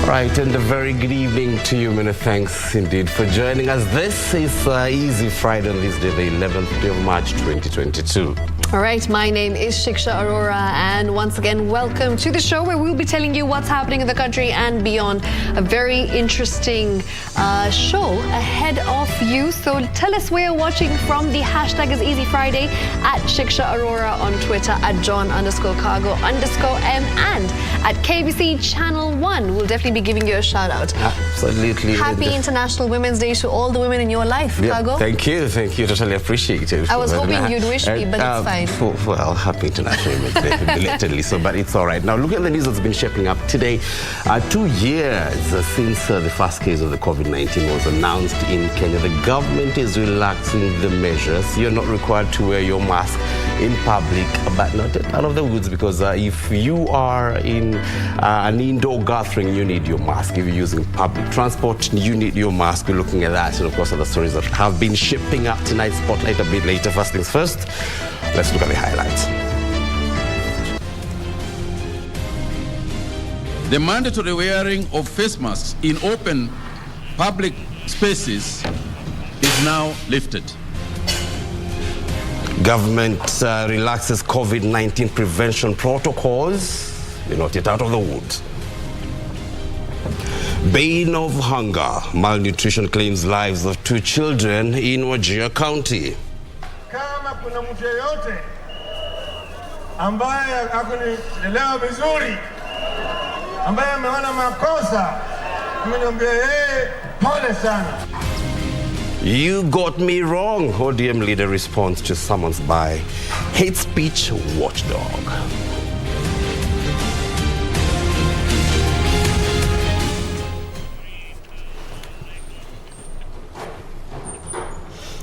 Right, and a very good evening to you. Many thanks indeed for joining us. This is Easy Friday on this day, the 11th day of March 2022. All right, my name is Shiksha, Arora, and once again, welcome to the show where we'll be telling you what's happening in the country and beyond. A very interesting show ahead of you. So tell us where you're watching from. The hashtag is Easy Friday, at Shiksha Arora on Twitter, at John_Kago_M, and at KBC Channel 1. We'll definitely be giving you a shout out. Absolutely. Happy International Women's Day to all the women in your life, Kago. Thank you. Totally appreciate it. I was hoping you'd wish me, but it's fine. Well, happy International Women's Day, belatedly, but it's all right. Now, look at the news that's been shaping up today. 2 years since the first case of the COVID-19 was announced in Kenya, the government is relaxing the measures. You're not required to wear your mask in public, but not out of the woods, because if you are in an indoor gathering, you need your mask. If you're using public transport, you need your mask. We're looking at that, and of course, other stories that have been shaping up tonight. Spotlight a bit later. First things first, let's look at the highlights. The mandatory wearing of face masks in open public spaces is now lifted. Government relaxes COVID-19 prevention protocols. You're not yet out of the woods. Bane of hunger. Malnutrition claims lives of 2 children in Wajir County. Kama kuna mtu yeyote ambaye akunilelewa vizuri, ambaye ameona makosa, mniambie pole sana. You got me wrong. ODM leader responds to summons by hate speech watchdog.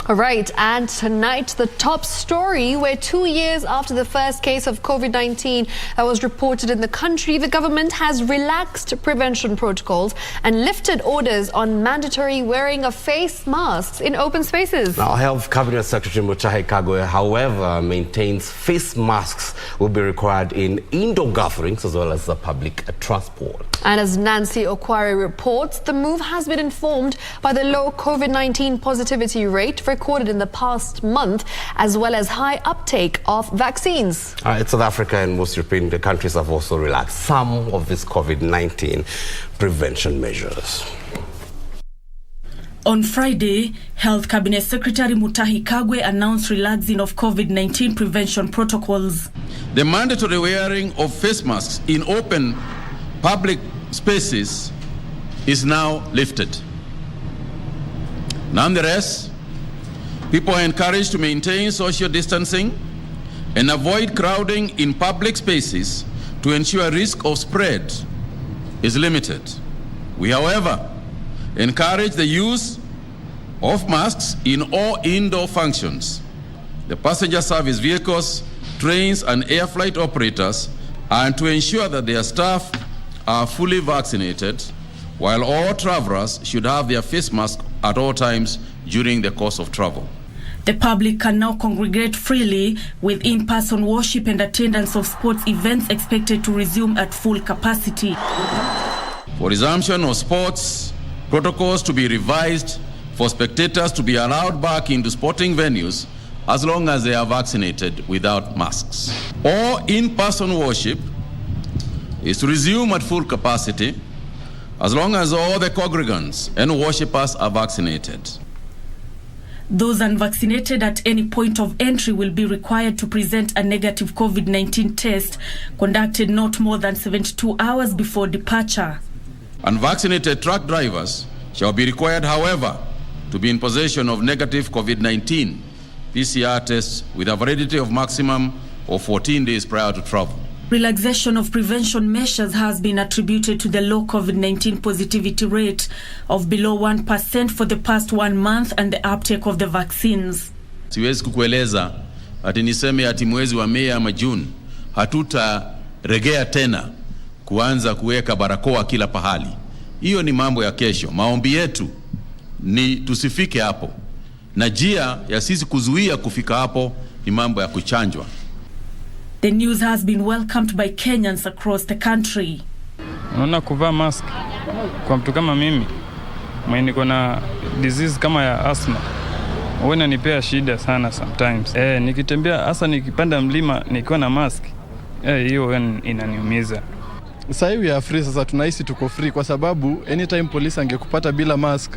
All right, and tonight, the top story, where 2 years after the first case of COVID-19 that was reported in the country, the government has relaxed prevention protocols and lifted orders on mandatory wearing of face masks in open spaces. Now, Health Cabinet Secretary Kago, however, maintains face masks will be required in indoor gatherings as well as the public transport. And as Nancy Okware reports, the move has been informed by the low COVID-19 positivity rate recorded in the past month, as well as high uptake of vaccines. South Africa and most European countries have also relaxed some of these COVID-19 prevention measures. On Friday, Health Cabinet Secretary Mutahi Kagwe announced relaxing of COVID-19 prevention protocols. The mandatory wearing of face masks in open public spaces is now lifted. Nonetheless, people are encouraged to maintain social distancing and avoid crowding in public spaces to ensure risk of spread is limited. We, however, encourage the use of masks in all indoor functions. The passenger service vehicles, trains, and air flight operators are to ensure that their staff are fully vaccinated, while all travelers should have their face mask at all times during the course of travel. The public can now congregate freely, with in-person worship and attendance of sports events expected to resume at full capacity. For resumption of sports, protocols to be revised for spectators to be allowed back into sporting venues as long as they are vaccinated without masks. All in-person worship is to resume at full capacity as long as all the congregants and worshippers are vaccinated. Those unvaccinated at any point of entry will be required to present a negative COVID-19 test conducted not more than 72 hours before departure. Unvaccinated truck drivers shall be required, however, to be in possession of negative COVID-19 PCR tests with a validity of maximum of 14 days prior to travel. Relaxation of prevention measures has been attributed to the low COVID-19 positivity rate of below 1% for the past 1 month and the uptake of the vaccines. Siwezi kukueleza ati niseme ati mwezi wa Mei ama June hatutaregea tena kuanza kuweka barakoa kila pahali. Hiyo ni mambo ya kesho. Maombi yetu ni tusifike hapo. Na njia ya sisi kuzuia kufika hapo ni mambo ya kuchanjwa. The news has been welcomed by Kenyans across the country. Unaona, kuvaa mask kwa mtu kama mimi mwenye niko na disease kama ya asthma huwa inanipea shida sana sometimes. Nikitembea hasa nikipanda mlima nikiwa na mask, hiyo inaniumiza. Sasa hivi ya free, sasa tunahisi tuko free kwa sababu anytime police angekupata bila mask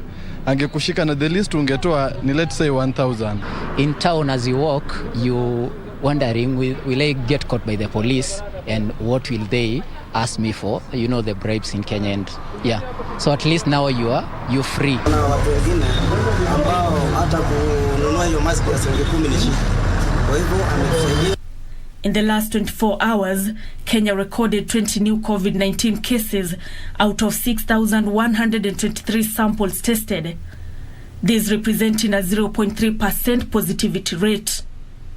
angekushika na the least ungetoa ni let's say 1000. In town as you walk, you wondering will I get caught by the police and what will they ask me for, you know, the bribes in Kenya, and yeah, so at least now you're free. Na watu wengine ambao hata kununua hiyo mask ya shilingi 10 ni shida. Kwa hivyo ametusaidia. In the last 24 hours, Kenya recorded 20 new COVID-19 cases out of 6,123 samples tested. This representing a 0.3% positivity rate.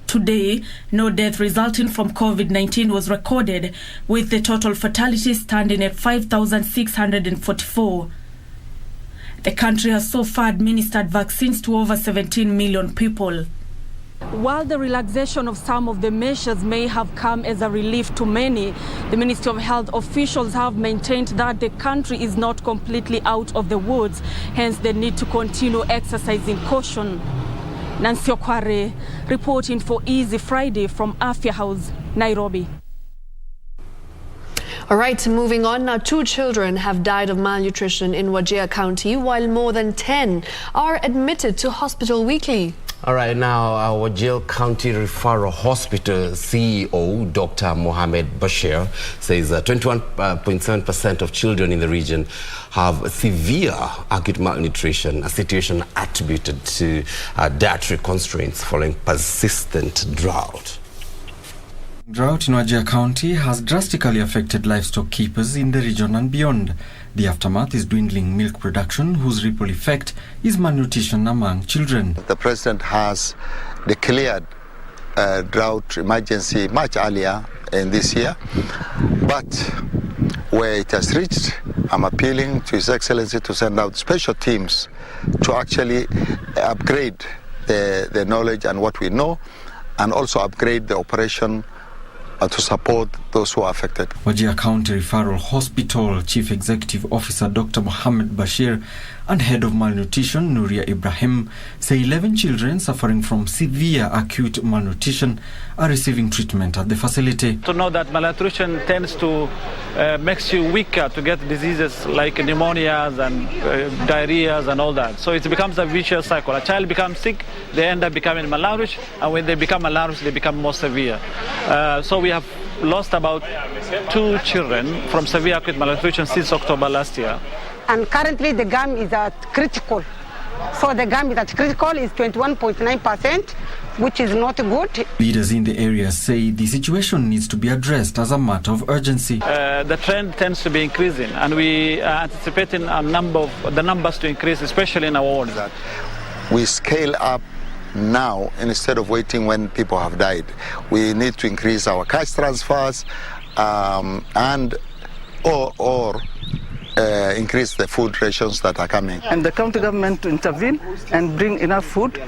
Today, no death resulting from COVID-19 was recorded, with the total fatalities standing at 5,644. The country has so far administered vaccines to over 17 million people. While the relaxation of some of the measures may have come as a relief to many, the Ministry of Health officials have maintained that the country is not completely out of the woods, hence the need to continue exercising caution. Nancy Okware reporting for Easy Friday from Afya House, Nairobi. All right, moving on now. 2 children have died of malnutrition in Wajir County, while more than 10 are admitted to hospital weekly. All right, now our Wajir County Referral Hospital CEO, Dr. Mohammed Bashir, says 21.7% of children in the region have severe acute malnutrition, a situation attributed to dietary constraints following persistent drought. Drought in Wajir County has drastically affected livestock keepers in the region and beyond. The aftermath is dwindling milk production, whose ripple effect is malnutrition among children. The president has declared a drought emergency much earlier in this year, but where it has reached, I'm appealing to His Excellency to send out special teams to actually upgrade the knowledge and what we know, and also upgrade the operation to support those who are affected. Wajir County Referral Hospital Chief Executive Officer Dr. Mohammed Bashir and Head of Malnutrition Nuria Ibrahim say 11 children suffering from severe acute malnutrition are receiving treatment at the facility. To know that malnutrition tends to makes you weaker to get diseases like pneumonias and diarrheas and all that. So it becomes a vicious cycle. A child becomes sick, they end up becoming malnourished, and when they become malnourished, they become more severe. So we have lost about 2 children from severe acute malnutrition since October last year. And currently the GAM is at critical. So the GAM is at critical is 21.9%, which is not good. Leaders in the area say the situation needs to be addressed as a matter of urgency. The trend tends to be increasing, and we are anticipating the numbers to increase, especially in our wards. We scale up now instead of waiting when people have died. We need to increase our cash transfers and increase the food rations that are coming. And the county government to intervene and bring enough food,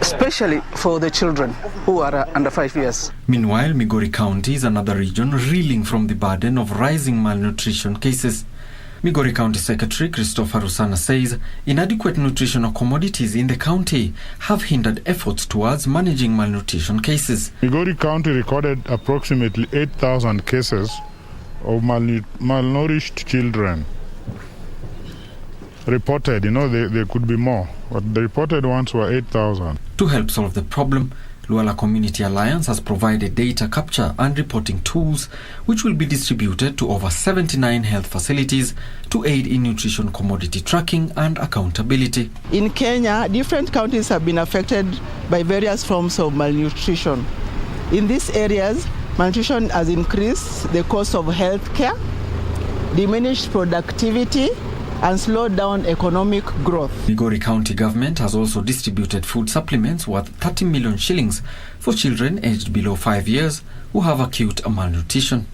especially for the children who are under 5 years. Meanwhile, Migori County is another region reeling from the burden of rising malnutrition cases. Migori County Secretary Christopher Rusana says inadequate nutritional commodities in the county have hindered efforts towards managing malnutrition cases. Migori County recorded approximately 8,000 cases of malnourished children. Reported, there could be more, but the reported ones were 8,000. To help solve the problem, Luala Community Alliance has provided data capture and reporting tools which will be distributed to over 79 health facilities to aid in nutrition commodity tracking and accountability. In Kenya, different counties have been affected by various forms of malnutrition. In these areas, malnutrition has increased the cost of health care, diminished productivity, and slowed down economic growth. Migori County government has also distributed food supplements worth 30 million shillings for children aged below 5 years who have acute malnutrition.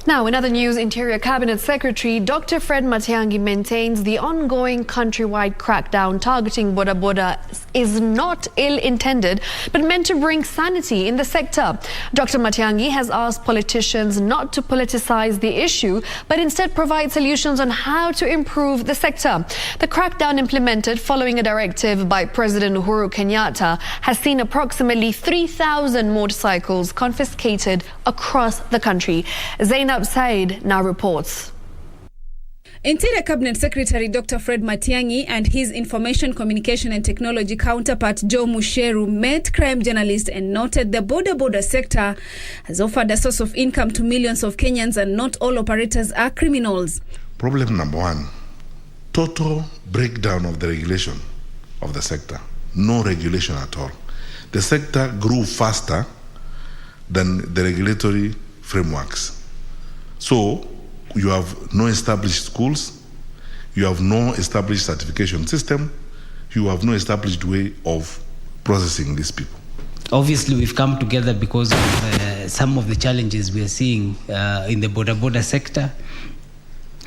Now, in other news, Interior Cabinet Secretary Dr. Fred Matiang'i maintains the ongoing countrywide crackdown targeting boda boda is not ill-intended, but meant to bring sanity in the sector. Dr. Matiang'i has asked politicians not to politicize the issue, but instead provide solutions on how to improve the sector. The crackdown implemented following a directive by President Uhuru Kenyatta has seen approximately 3,000 motorcycles confiscated across the country. Zainab Said now reports. Interior Cabinet Secretary Dr. Fred Matiang'i and his Information, Communication and Technology counterpart Joe Musheru met crime journalists and noted the boda sector has offered a source of income to millions of Kenyans and not all operators are criminals. Problem number one, total breakdown of the regulation of the sector. No regulation at all. The sector grew faster than the regulatory frameworks. So you have no established schools, you have no established certification system, you have no established way of processing these people. Obviously, we've come together because of some of the challenges we are seeing in the boda sector.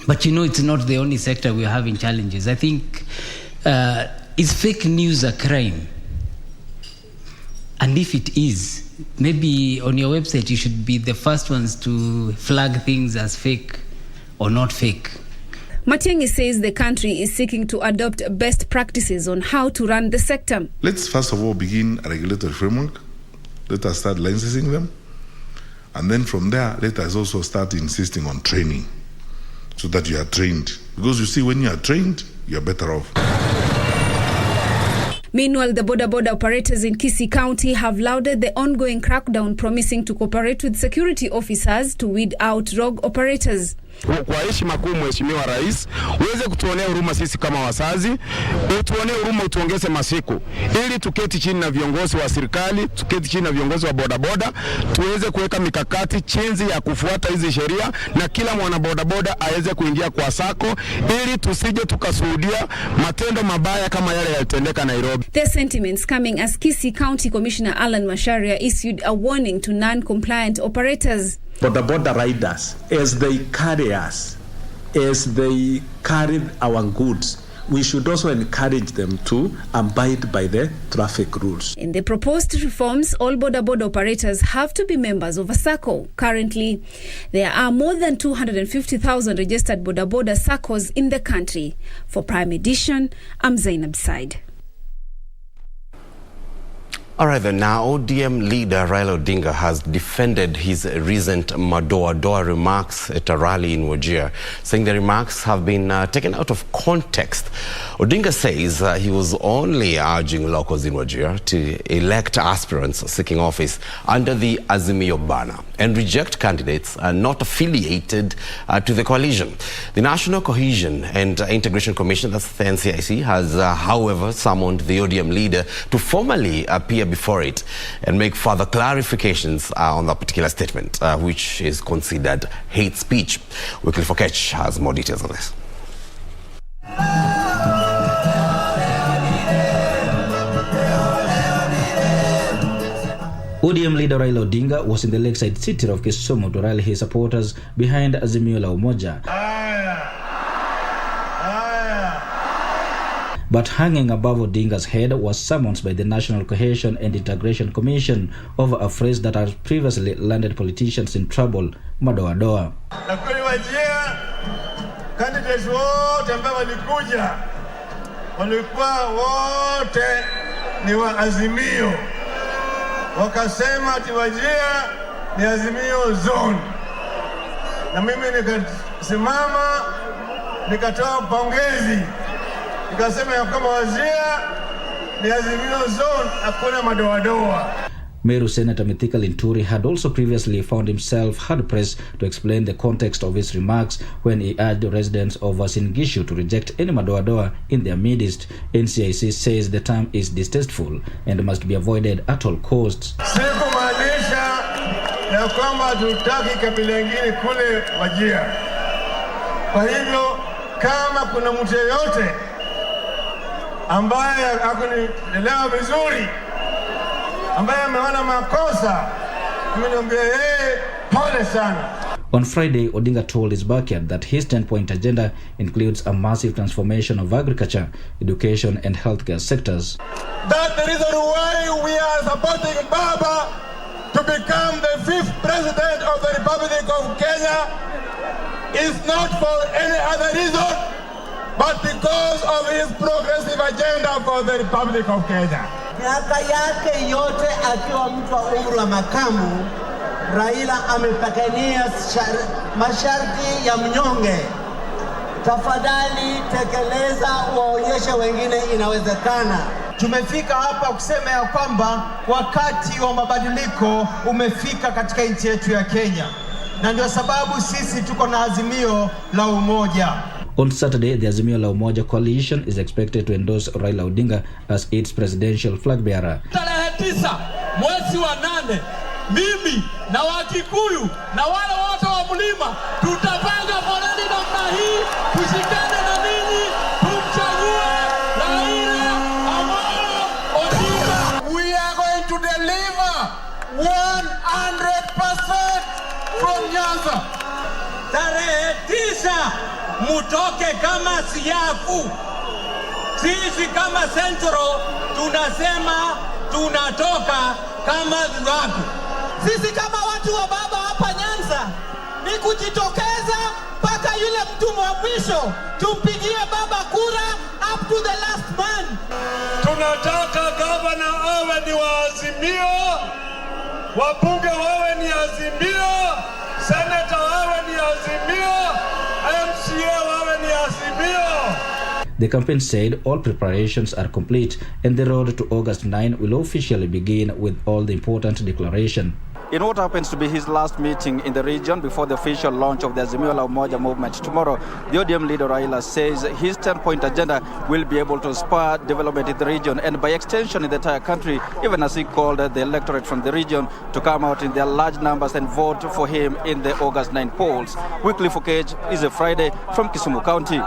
But it's not the only sector we are having challenges. I think, is fake news a crime? And if it is, maybe on your website you should be the first ones to flag things as fake or not fake. Matiang'i says the country is seeking to adopt best practices on how to run the sector. Let's first of all begin a regulatory framework. Let us start licensing them. And then from there, let us also start insisting on training so that you are trained. Because you see, when you are trained, you are better off. Meanwhile, the boda operators in Kisii County have lauded the ongoing crackdown, promising to cooperate with security officers to weed out rogue operators. Kwa heshima kuu Mheshimiwa Rais, uweze kutuonea huruma sisi kama wazazi, utuonee huruma, utuongeze masiku ili tuketi chini na viongozi wa serikali, tuketi chini na viongozi wa bodaboda, tuweze kuweka mikakati chinzi ya kufuata hizi sheria na kila mwana bodaboda aweze kuingia kwa sako ili tusije tukashuhudia matendo mabaya kama yale yalitendeka Nairobi. Their sentiments coming as Kisii County Commissioner Alan Masharia issued a warning to non-compliant operators. For the border riders, as they carry us, as they carry our goods, we should also encourage them to abide by the traffic rules. In the proposed reforms, all boda operators have to be members of a SACCO. Currently, there are more than 250,000 registered boda SACCOs in the country. For Prime Edition, I'm Zainab Said. All right, then now ODM leader Raila Odinga has defended his recent madoa remarks at a rally in Wajir, saying the remarks have been taken out of context. Odinga says he was only urging locals in Wajir to elect aspirants seeking office under the Azimio banner and reject candidates not affiliated to the coalition. The National Cohesion and Integration Commission, that's the NCIC, has however summoned the ODM leader to formally appear before it and make further clarifications on that particular statement, which is considered hate speech. Wycliffe Okech has more details on this. ODM leader Raila Odinga was in the lakeside city of Kisumu to rally his supporters behind Azimio la Umoja. But hanging above Odinga's head was summons by the National Cohesion and Integration Commission over a phrase that has previously landed politicians in trouble, madoa. Wajir, candidates wote ambao walikuja walikuwa wote ni wa Azimio. Wakasema ati Wajir ni Azimio zone. Na mimi nikasimama nikatoa pongezi. Nikasema ya kama Wajir ni Azimio zone, hakuna madoadoa. Meru Senator Mithika Linturi had also previously found himself hard-pressed to explain the context of his remarks when he urged the residents of Singishu to reject any madoadoa in their midst. NCIC says the term is distasteful and must be avoided at all costs. Sikumaanisha ya kwamba tutaki kabila ingine kule Wajir. Kwa hivyo kama kuna mtu yeyote ambaye hakunielewa vizuri, ambaye ameona makosa, mimi niambie yeye pole sana. On Friday, Odinga told his backyard that his 10-point agenda includes a massive transformation of agriculture, education and healthcare sectors. That's the reason why we are supporting Baba to become the 5th president of the Republic of Kenya. Is not for any other reason, but because of his progressive agenda for the Republic of Kenya. Miaka yake yote akiwa mtu wa umri wa makamu, Raila amepigania masharti ya mnyonge. Tafadhali tekeleza, waonyeshe wengine inawezekana. Tumefika hapa kusema ya kwamba wakati wa mabadiliko umefika katika nchi yetu ya Kenya. Na ndio sababu sisi tuko na azimio la umoja. On Saturday, the Azimio la Umoja coalition is expected to endorse Raila Odinga as its presidential flag bearer. Tarehe 9 mwezi wa 8, mimi na Wakikuyu na wale wote wa mlima tutapanga foleni namna hii, tushikane na ninyi, tumchague Raila Amolo Odinga. We are going to deliver 100% from Nyanza. Tarehe 9 mutoke kama siafu. Sisi kama Central tunasema tunatoka kama Zuraku. Sisi kama watu wa baba hapa Nyanza ni kujitokeza mpaka yule mtu wa mwisho, tumpigie baba kura up to the last man. Tunataka gavana awe ni wa Azimio, wabunge wawe ni Azimio, senator wawe ni Azimio, MCA wawe ni Azimio. The campaign said all preparations are complete and the road to August 9 will officially begin with all the important declaration. In what happens to be his last meeting in the region before the official launch of the Azimio la Umoja movement tomorrow, the ODM leader Raila says his 10-point agenda will be able to spur development in the region and by extension in the entire country, even as he called the electorate from the region to come out in their large numbers and vote for him in the August 9 polls. Weekly Footage is a Friday from Kisumu County.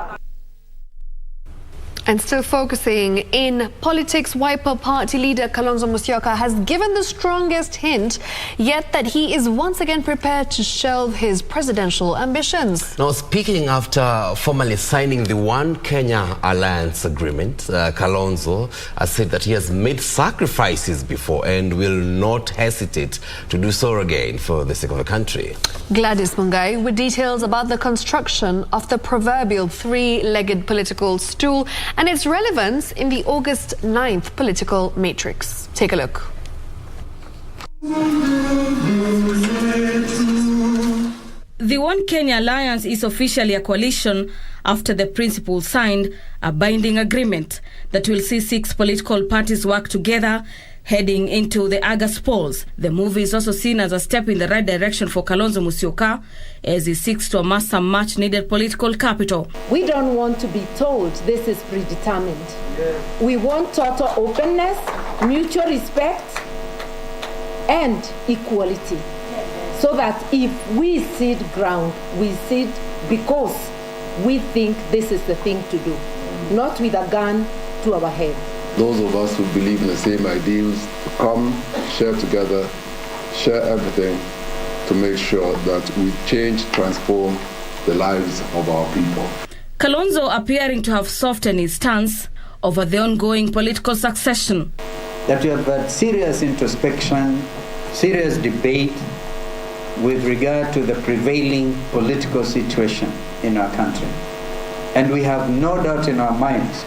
And still focusing in politics, Wiper Party leader Kalonzo Musyoka has given the strongest hint yet that he is once again prepared to shelve his presidential ambitions. Now, speaking after formally signing the One Kenya Alliance agreement, Kalonzo has said that he has made sacrifices before and will not hesitate to do so again for the sake of the country. Gladys Mungai with details about the construction of the proverbial three-legged political stool and its relevance in the August 9th political matrix. Take a look. The One Kenya Alliance is officially a coalition after the principals signed a binding agreement that will see 6 political parties work together heading into the August polls. The move is also seen as a step in the right direction for Kalonzo Musyoka as he seeks to amass some much-needed political capital. We don't want to be told this is predetermined. We want total openness, mutual respect, and equality. So that if we cede ground, we cede because we think this is the thing to do, not with a gun to our head. Those of us who believe in the same ideals to come, share together, share everything to make sure that we change, transform the lives of our people. Kalonzo appearing to have softened his stance over the ongoing political succession. That we have had serious introspection, serious debate, with regard to the prevailing political situation in our country. And we have no doubt in our minds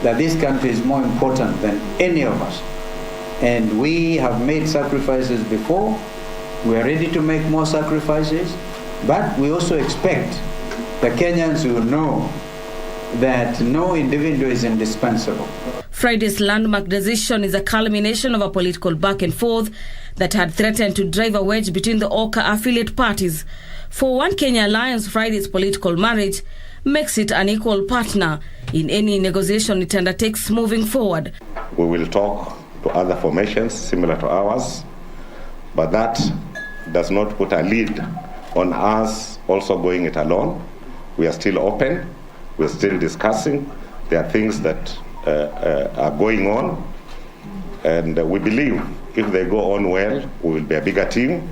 that this country is more important than any of us. And we have made sacrifices before. We are ready to make more sacrifices. But we also expect the Kenyans will know that no individual is indispensable. Friday's landmark decision is a culmination of a political back and forth that had threatened to drive a wedge between the OCA affiliate parties. For One Kenya Alliance, Friday's political marriage makes it an equal partner in any negotiation it undertakes moving forward. We will talk to other formations similar to ours, but that does not put a lead on us also going it alone. We are still open, we're still discussing. There are things that are going on, and we believe if they go on well, we will be a bigger team.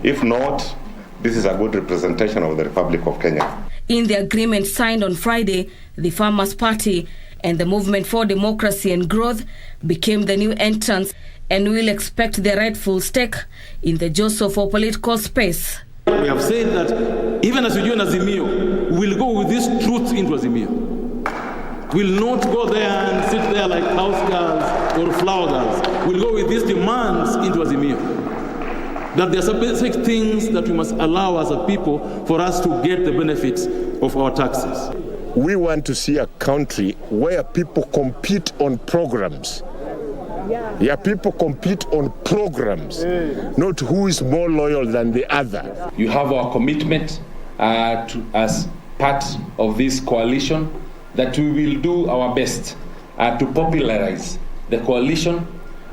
If not, this is a good representation of the Republic of Kenya. In the agreement signed on Friday, the Farmers' Party and the Movement for Democracy and Growth became the new entrants and will expect their rightful stake in the jostle for political space. We have said that even as we join Azimio, we will go with this truth into Azimio. We will not go there and sit there like house girls or flower girls. We will go with these demands into Azimio. That there are some basic things that we must allow as a people for us to get the benefits of our taxes. We want to see a country where people compete on programs. Yeah, people compete on programs, not who is more loyal than the other. You have our commitment as part of this coalition that we will do our best to popularize the coalition,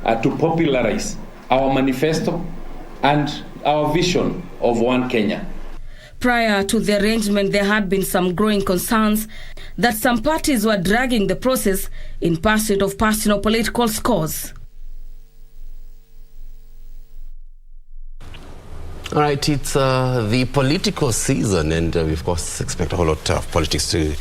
to popularize our manifesto and our vision of One Kenya. Prior to the arrangement, there had been some growing concerns that some parties were dragging the process in pursuit of personal political scores. All right, it's the political season, and we, of course, expect a whole lot of politics to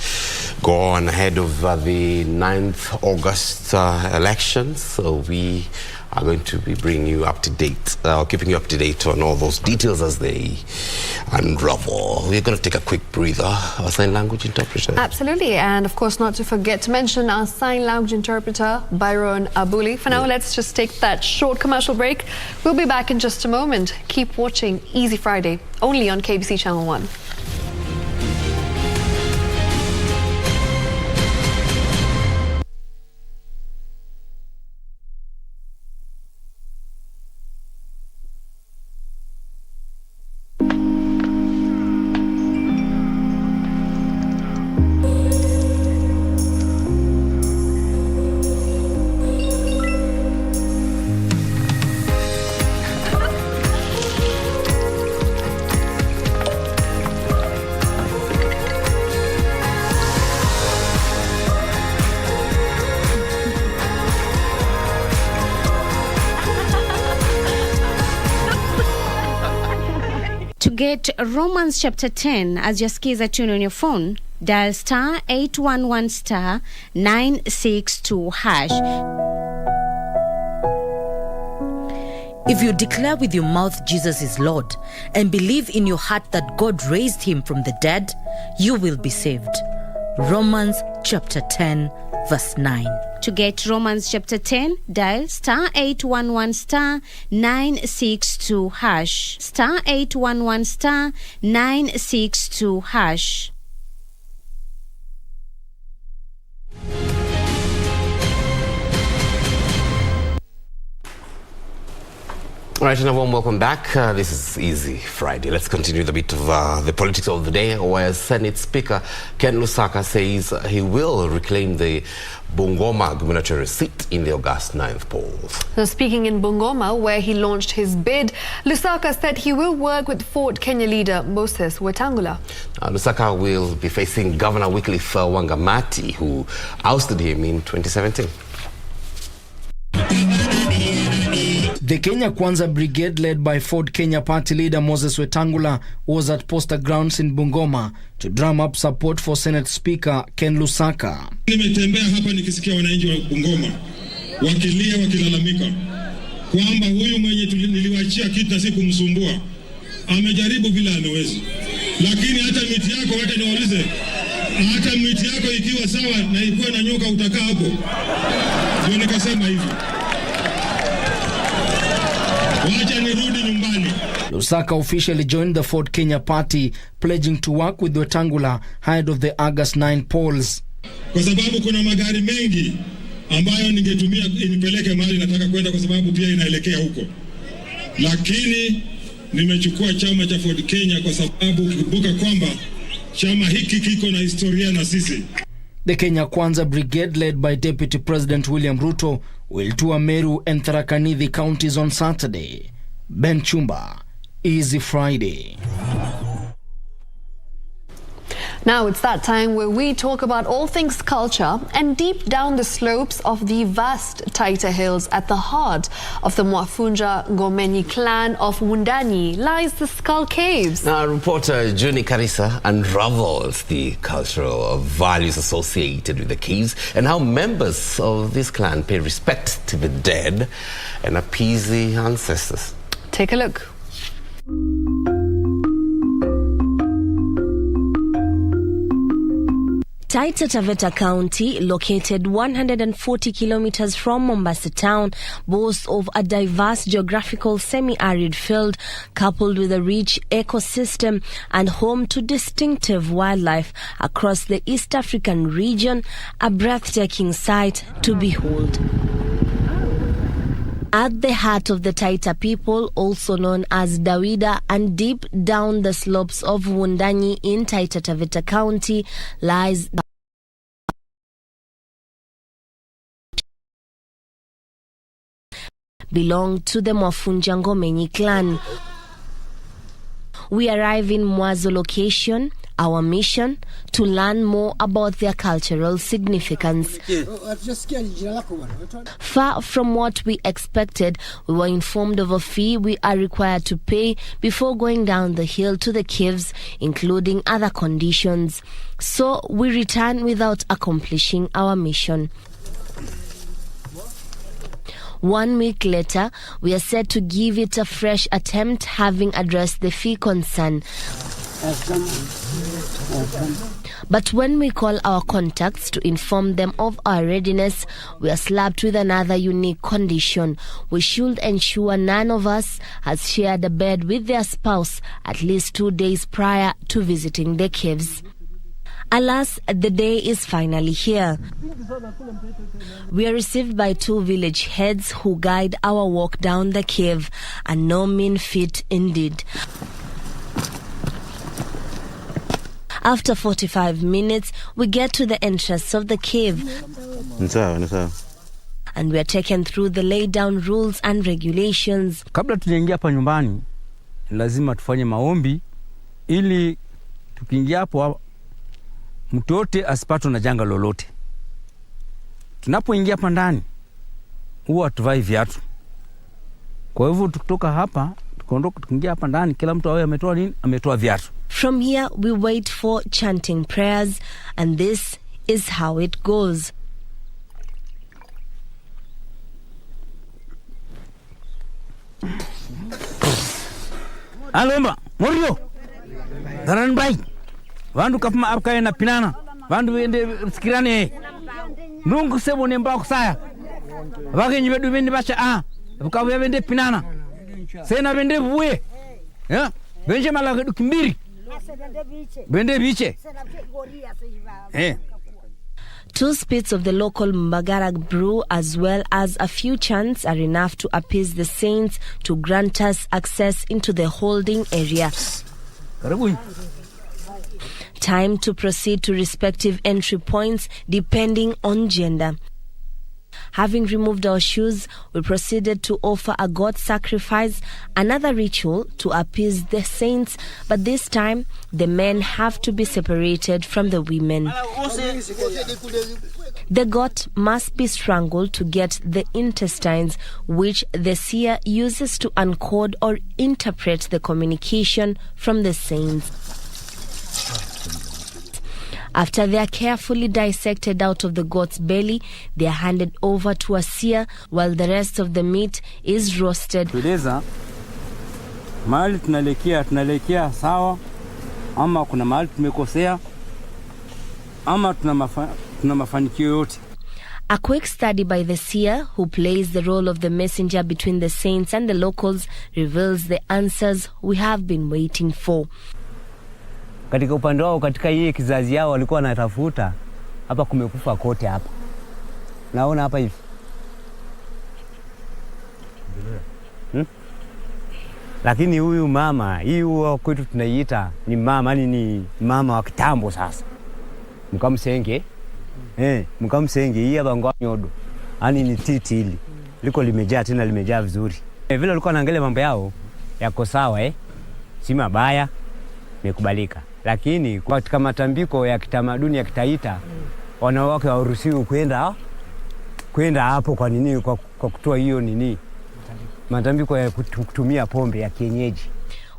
go on ahead of the 9th August elections. So we are going to be bringing you up to date, keeping you up to date on all those details as they unravel. We're going to take a quick breather. Our sign language interpreter. Absolutely, and of course not to forget to mention our sign language interpreter, Byron Abuli. For now, let's just take that short commercial break. We'll be back in just a moment. Keep watching Easy Friday, only on KBC Channel 1. Get Romans chapter 10 as your skiza tune on your phone. Dial star 811 star 962 hash. If you declare with your mouth Jesus is Lord and believe in your heart that God raised him from the dead, you will be saved. Romans chapter 10 verse 9. To get Romans chapter 10, dial star 811 star 962 hash. Star 811 star 962 hash. All right, and a warm welcome back. This is Easy Friday. Let's continue the bit of the politics of the day, where Senate Speaker Ken Lusaka says he will reclaim the Bungoma gubernatorial seat in the August 9th polls. Now, speaking in Bungoma, where he launched his bid, Lusaka said he will work with Ford Kenya leader Moses Wetangula. Lusaka will be facing Governor Wycliffe Wangamati, who ousted him in 2017. The Kenya Kwanza Brigade, led by Ford Kenya party leader Moses Wetangula, was at poster grounds in Bungoma to drum up support for Senate Speaker Ken Lusaka. Nimetembea hapa nikisikia wananchi wa Bungoma wakilia wakilalamika kwamba huyu mwenye niliwaachia kitu na sikumsumbua amejaribu vile ameweza, lakini hata miti yako, wacha niwaulize, hata miti yako ikiwa sawa na ikuwa na nyoka utakaa hapo? Ndio nikasema hivi, wacha nirudi nyumbani. Lusaka officially joined the Ford Kenya party, pledging to work with Wetangula ahead of the August 9 polls. Kwa sababu kuna magari mengi ambayo ningetumia inipeleke mahali nataka kwenda, kwa sababu pia inaelekea huko, lakini nimechukua chama cha Ford Kenya kwa sababu kumbuka kwamba chama hiki kiko na historia na sisi. The Kenya Kwanza Brigade, led by Deputy President William Ruto, will tour Meru and Tharaka Nithi counties on Saturday. Ben Chumba, Easy Friday. Now it's that time where we talk about all things culture, and deep down the slopes of the vast Taita Hills at the heart of the Mwafunja Ngomenyi clan of Wundanyi lies the Skull Caves. Now, reporter Juni Karisa unravels the cultural values associated with the caves and how members of this clan pay respect to the dead and appease the ancestors. Take a look. Taita Taveta County, located 140 kilometers from Mombasa town, boasts of a diverse geographical semi-arid field coupled with a rich ecosystem and home to distinctive wildlife across the East African region, a breathtaking sight to behold. At the heart of the Taita people, also known as Dawida, and deep down the slopes of Wundanyi in Taita Taveta County lies belong to the Mwafunja Ngomenyi clan. We arrive in Mwazo location, our mission to learn more about their cultural significance. Far from what we expected, we were informed of a fee we are required to pay before going down the hill to the caves, including other conditions. So we return without accomplishing our mission. 1 week later, we are set to give it a fresh attempt, having addressed the fee concern. But when we call our contacts to inform them of our readiness, we are slapped with another unique condition. We should ensure none of us has shared a bed with their spouse at least 2 days prior to visiting the caves. Alas, the day is finally here. We are received by 2 village heads who guide our walk down the cave, a no mean feat indeed. After 45 minutes, we get to the entrance of the cave. And we are taken through the laid down rules and regulations. Kabla tujaingia hapa nyumbani, lazima tufanye maombi ili tukiingia hapo mtu yote asipatwe na janga lolote. Tunapoingia hapa ndani huwa tuvai viatu. Kwa hivyo tukitoka hapa, tukiingia hapa ndani, kila mtu awe ametoa nini? Ametoa viatu. From here we wait for chanting prayers, and this is how it goes. Alomba, Morio, Daran Bai, Vandu Kapma Abkaya na Pinana, Vandu Vende Skirane, Nungu Sebo Nembak Saya, Vagin Vedu Vendi Bacha, Vukawe Vende Pinana, Sena Vende Vue, Benjamin Kimbiri, Vende Biche. 2 spits of the local Mbagara brew as well as a few chants are enough to appease the saints to grant us access into the holding area. Time to proceed to respective entry points depending on gender. Having removed our shoes, we proceeded to offer a God sacrifice, another ritual to appease the saints, but this time the men have to be separated from the women. The goat must be strangled to get the intestines, which the seer uses to encode or interpret the communication from the saints. After they are carefully dissected out of the goat's belly, they are handed over to a seer while the rest of the meat is roasted. Mahali tunaelekea sawa, ama kuna mahali tumekosea, ama tuna mafanikio yote. A quick study by the seer, who plays the role of the messenger between the saints and the locals, reveals the answers we have been waiting for. Katika upande wao, katika hii kizazi yao walikuwa wanatafuta, hapa kumekufa kote hapa. Naona hapa hivi. Lakini huyu mama, hii huwa kwetu tunaiita ni mama, ni mama wa kitambo sasa. Mkamsenge. Mkamsenge hii hapa ngwa nyodo. Ni titi hili. Liko limejaa tena limejaa vizuri. Vile walikuwa wanaangalia mambo yao yako sawa si mabaya, imekubalika. Lakini katika matambiko ya kitamaduni ya kitaita, wanawake hawaruhusiwi kwenda hapo kwa nini, kwa kutoa hiyo nini, matambiko ya kutumia pombe ya kienyeji.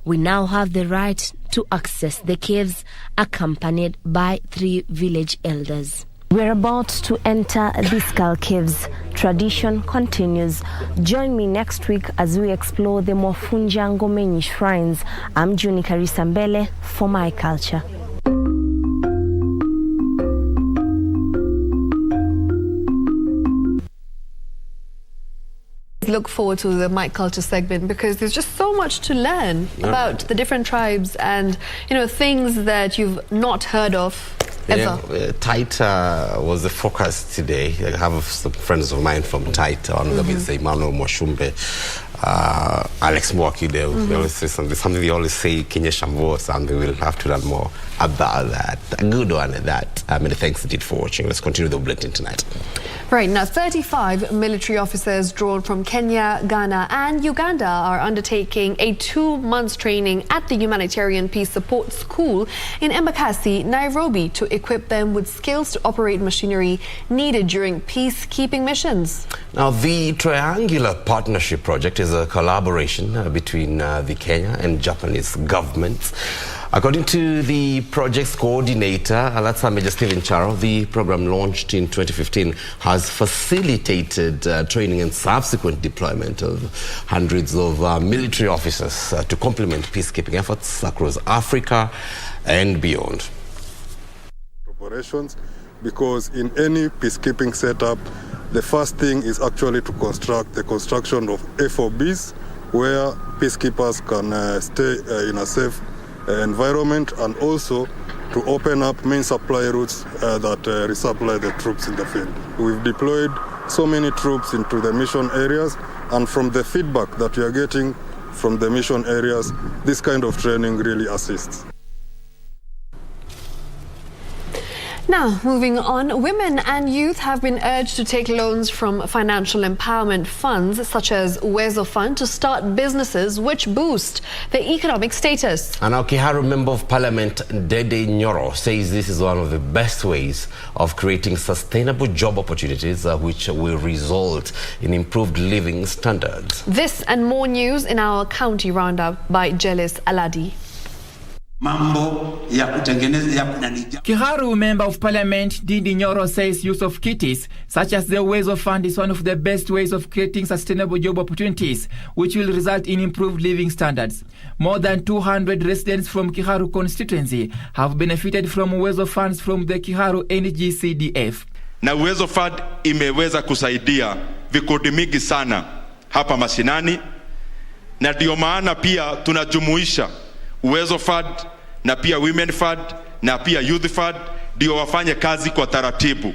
We now have the right to access the caves, accompanied by 3 village elders. We're about to enter the skull caves. Tradition continues. Join me next week as we explore the Mofunja Ngomenyi shrines. I'm Juni Karisa Mbele for My Culture. Look forward to the My Culture segment, because there's just so much to learn about the different tribes and, things that you've not heard of ever. Taita was the focus today. I have some friends of mine from Taita. One of them is Emmanuel Mwashumbe, Alex Mwaki. They always say something they always say, Kenya Shambo, something. We'll have to learn more about that. A good one at that. Many thanks indeed for watching. Let's continue the bulletin tonight. Right, now 35 military officers drawn from Kenya, Ghana and Uganda are undertaking a 2-month training at the Humanitarian Peace Support School in Embakasi, Nairobi, to equip them with skills to operate machinery needed during peacekeeping missions. Now, the Triangular Partnership Project is a collaboration between the Kenya and Japanese governments. According to the project's coordinator, Alatsa Major Stephen Charo, the program launched in 2015 has facilitated training and subsequent deployment of hundreds of military officers to complement peacekeeping efforts across Africa and beyond. Operations, because in any peacekeeping setup, the first thing is actually to construct the construction of FOBs, where peacekeepers can stay in a safe environment, and also to open up main supply routes that resupply the troops in the field. We've deployed so many troops into the mission areas, and from the feedback that we are getting from the mission areas, this kind of training really assists. Now, moving on, women and youth have been urged to take loans from financial empowerment funds such as Uwezo Fund to start businesses which boost their economic status. And our Kiharu Member of Parliament, Dede Nyoro, says this is one of the best ways of creating sustainable job opportunities which will result in improved living standards. This and more news in our county roundup by Jelis Aladi. Kiharu Member of Parliament Didi Nyoro says use of kitties such as the Uwezo Fund is one of the best ways of creating sustainable job opportunities which will result in improved living standards. More than 200 residents from Kiharu constituency have benefited from Uwezo funds from the Kiharu NGCDF. Na Uwezo Fund imeweza kusaidia vikundi mingi sana hapa mashinani, na ndio maana pia tunajumuisha Uwezo Fund na pia Women Fund na pia Youth Fund ndio wafanye kazi kwa taratibu.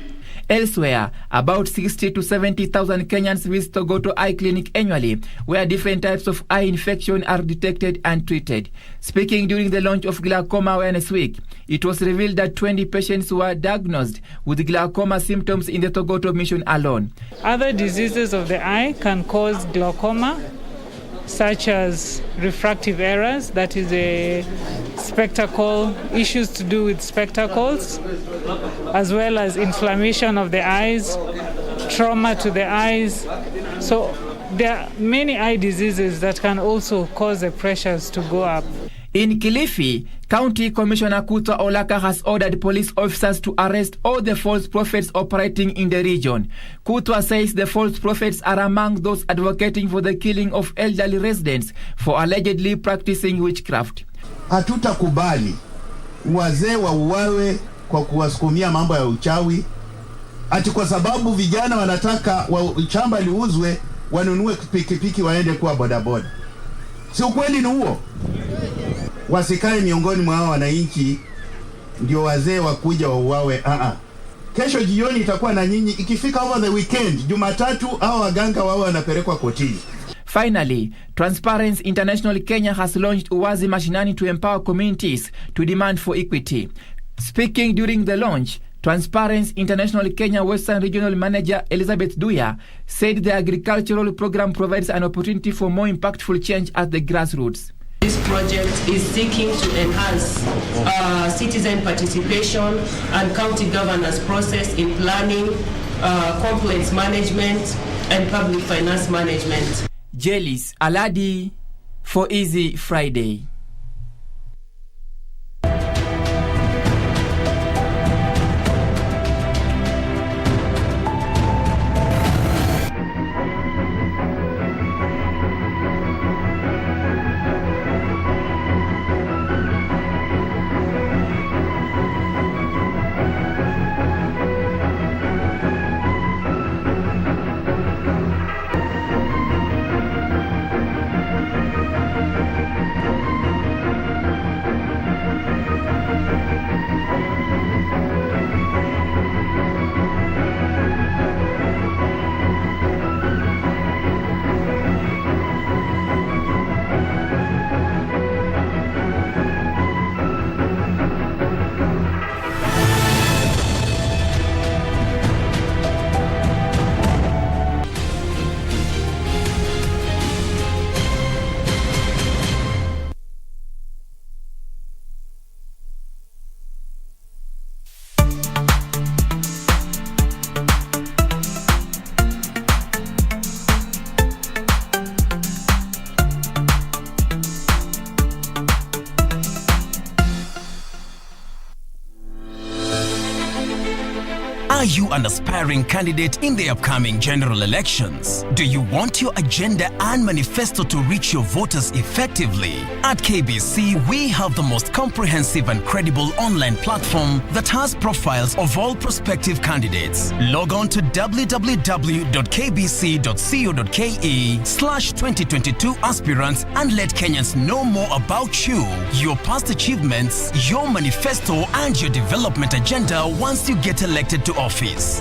Elsewhere, about 60 to 70,000 Kenyans visit Togoto Eye Clinic annually, where different types of eye infection are detected and treated. Speaking during the launch of Glaucoma Awareness Week, it was revealed that 20 patients were diagnosed with glaucoma symptoms in the Togoto mission alone. Other diseases of the eye can cause glaucoma, such as refractive errors, that is a spectacle, issues to do with spectacles, as well as inflammation of the eyes, trauma to the eyes. So there are many eye diseases that can also cause the pressures to go up. In Kilifi, County Commissioner Kuta Olaka has ordered police officers to arrest all the false prophets operating in the region. Kuta says the false prophets are among those advocating for the killing of elderly residents for allegedly practicing witchcraft. Hatutakubali wazee wauawe kwa kuwasukumia mambo ya uchawi, ati kwa sababu vijana wanataka shamba liuzwe wanunue pikipiki waende kuwa bodaboda. Si ukweli ni huo? Wasikae miongoni mwa hao wananchi ndio wazee wakuja wauawe. Kesho jioni itakuwa na nyinyi, ikifika over the weekend Jumatatu hao waganga wao wanapelekwa kotini. Finally, Transparency International Kenya has launched Uwazi Mashinani to empower communities to demand for equity. Speaking during the launch, Transparency International Kenya Western Regional Manager Elizabeth Duya said the agricultural program provides an opportunity for more impactful change at the grassroots. This project is seeking to enhance citizen participation and county governance process in planning, complaints management, and public finance management. Jelis Aladi for Easy Friday. Are you an aspiring candidate in the upcoming general elections? Do you want your agenda and manifesto to reach your voters effectively? At KBC, we have the most comprehensive and credible online platform that has profiles of all prospective candidates. Log on to www.kbc.co.ke/2022 aspirants and let Kenyans know more about you, your past achievements, your manifesto, and your development agenda once you get elected to office.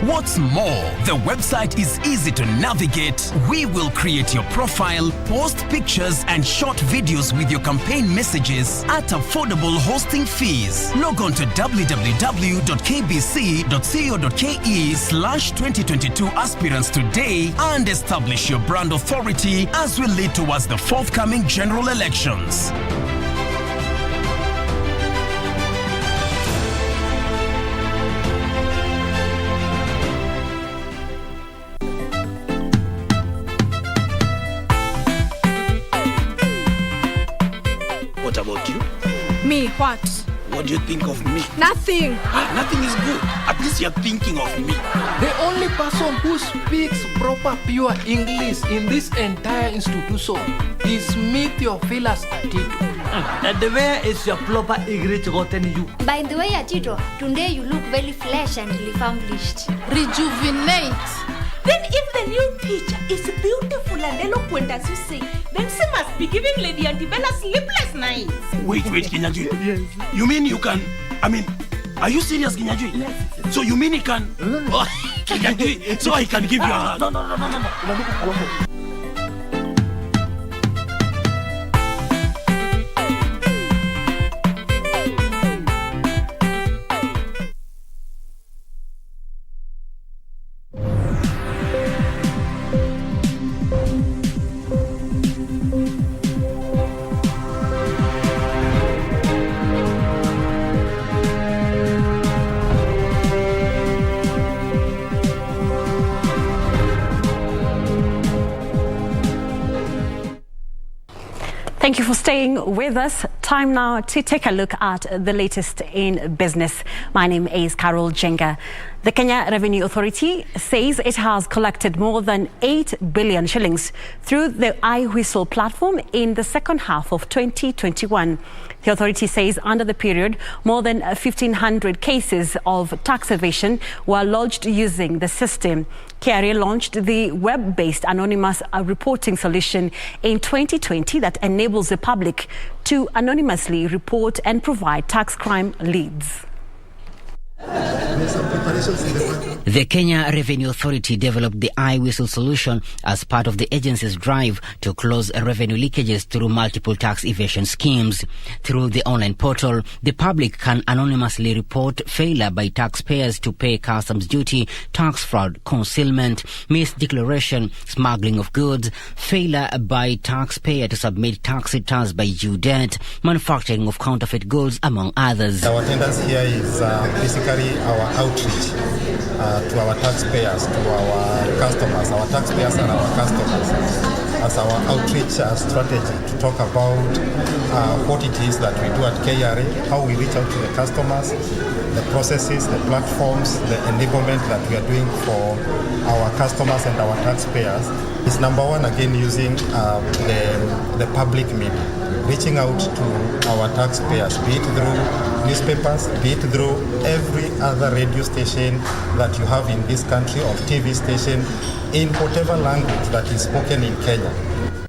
What's more, the website is easy to navigate. We will create your profile, post pictures and short videos with your campaign messages at affordable hosting fees. Log on to www.kbc.co.ke/2022 aspirants today and establish your brand authority as we lead towards the forthcoming general elections. What about you? Me, what? What do you think of me? Nothing. Nothing is good. At least you're thinking of me. The only person who speaks proper pure English in this entire institution is me, Theophilus Atito. And where is your proper English gotten you? By the way, Atito, today you look very fresh and refurbished. Rejuvenate. Then if the new teacher is beautiful and eloquent as you say, then she must be giving Lady Antibella sleepless nights. Wait, Kinyajui. Yes. You mean you can, are you serious, Kinyajui? Yes. So you mean he can, Kinyajui, so I can give you a... No. Thank you for staying with us. Time now to take a look at the latest in business. My name is Carol Jenga. The Kenya Revenue Authority says it has collected more than 8 billion shillings through the iWhistle platform in the second half of 2021. The authority says under the period, more than 1,500 cases of tax evasion were lodged using the system. KRA launched the web-based anonymous reporting solution in 2020 that enables the public to anonymously report and provide tax crime leads. The Kenya Revenue Authority developed the iWhistle solution as part of the agency's drive to close revenue leakages through multiple tax evasion schemes. Through the online portal, the public can anonymously report failure by taxpayers to pay customs duty, tax fraud, concealment, misdeclaration, smuggling of goods, failure by taxpayer to submit tax returns by due date, manufacturing of counterfeit goods, among others. Our attendance here is basically our outreach to our taxpayers, to our customers. Our taxpayers are our customers. As our outreach strategy to talk about what it is that we do at KRA, how we reach out to the customers, the processes, the platforms, the enablement that we are doing for our customers and our taxpayers. Is number one, again, using the public media, reaching out to our taxpayers, be it through newspapers, be it through every other radio station that you have in this country or TV station in whatever language that is spoken in Kenya.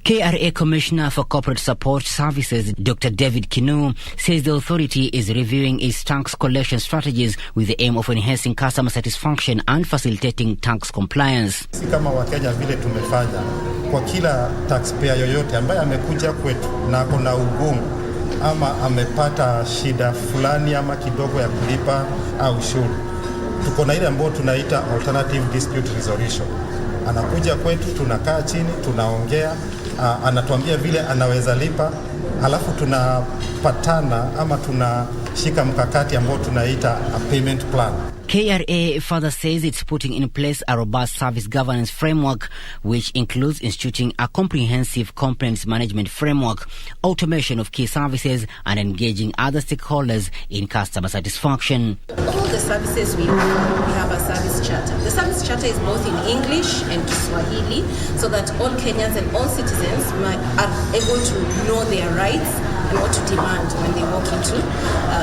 KRA Commissioner for Corporate Support Services, Dr. David Kinu, says the authority is reviewing its tax collection strategies with the aim of enhancing customer satisfaction and facilitating tax compliance. Kama Wakenya vile tumefanya kwa kila taxpayer yoyote ambaye amekuja kwetu na kuna ugumu ama amepata shida fulani ama kidogo ya kulipa au ushuru, tuko na ile ambayo tunaita alternative dispute resolution. Anakuja kwetu, tunakaa chini, tunaongea, anatuambia vile anaweza lipa, halafu tunapatana ama tunashika mkakati ambao tunaita a payment plan. KRA further says it's putting in place a robust service governance framework, which includes instituting a comprehensive complaints management framework, automation of key services, and engaging other stakeholders in customer satisfaction. All the services we have a service charter. The service charter is both in English and Swahili, so that all Kenyans and all citizens are able to know their rights and what to demand when they walk into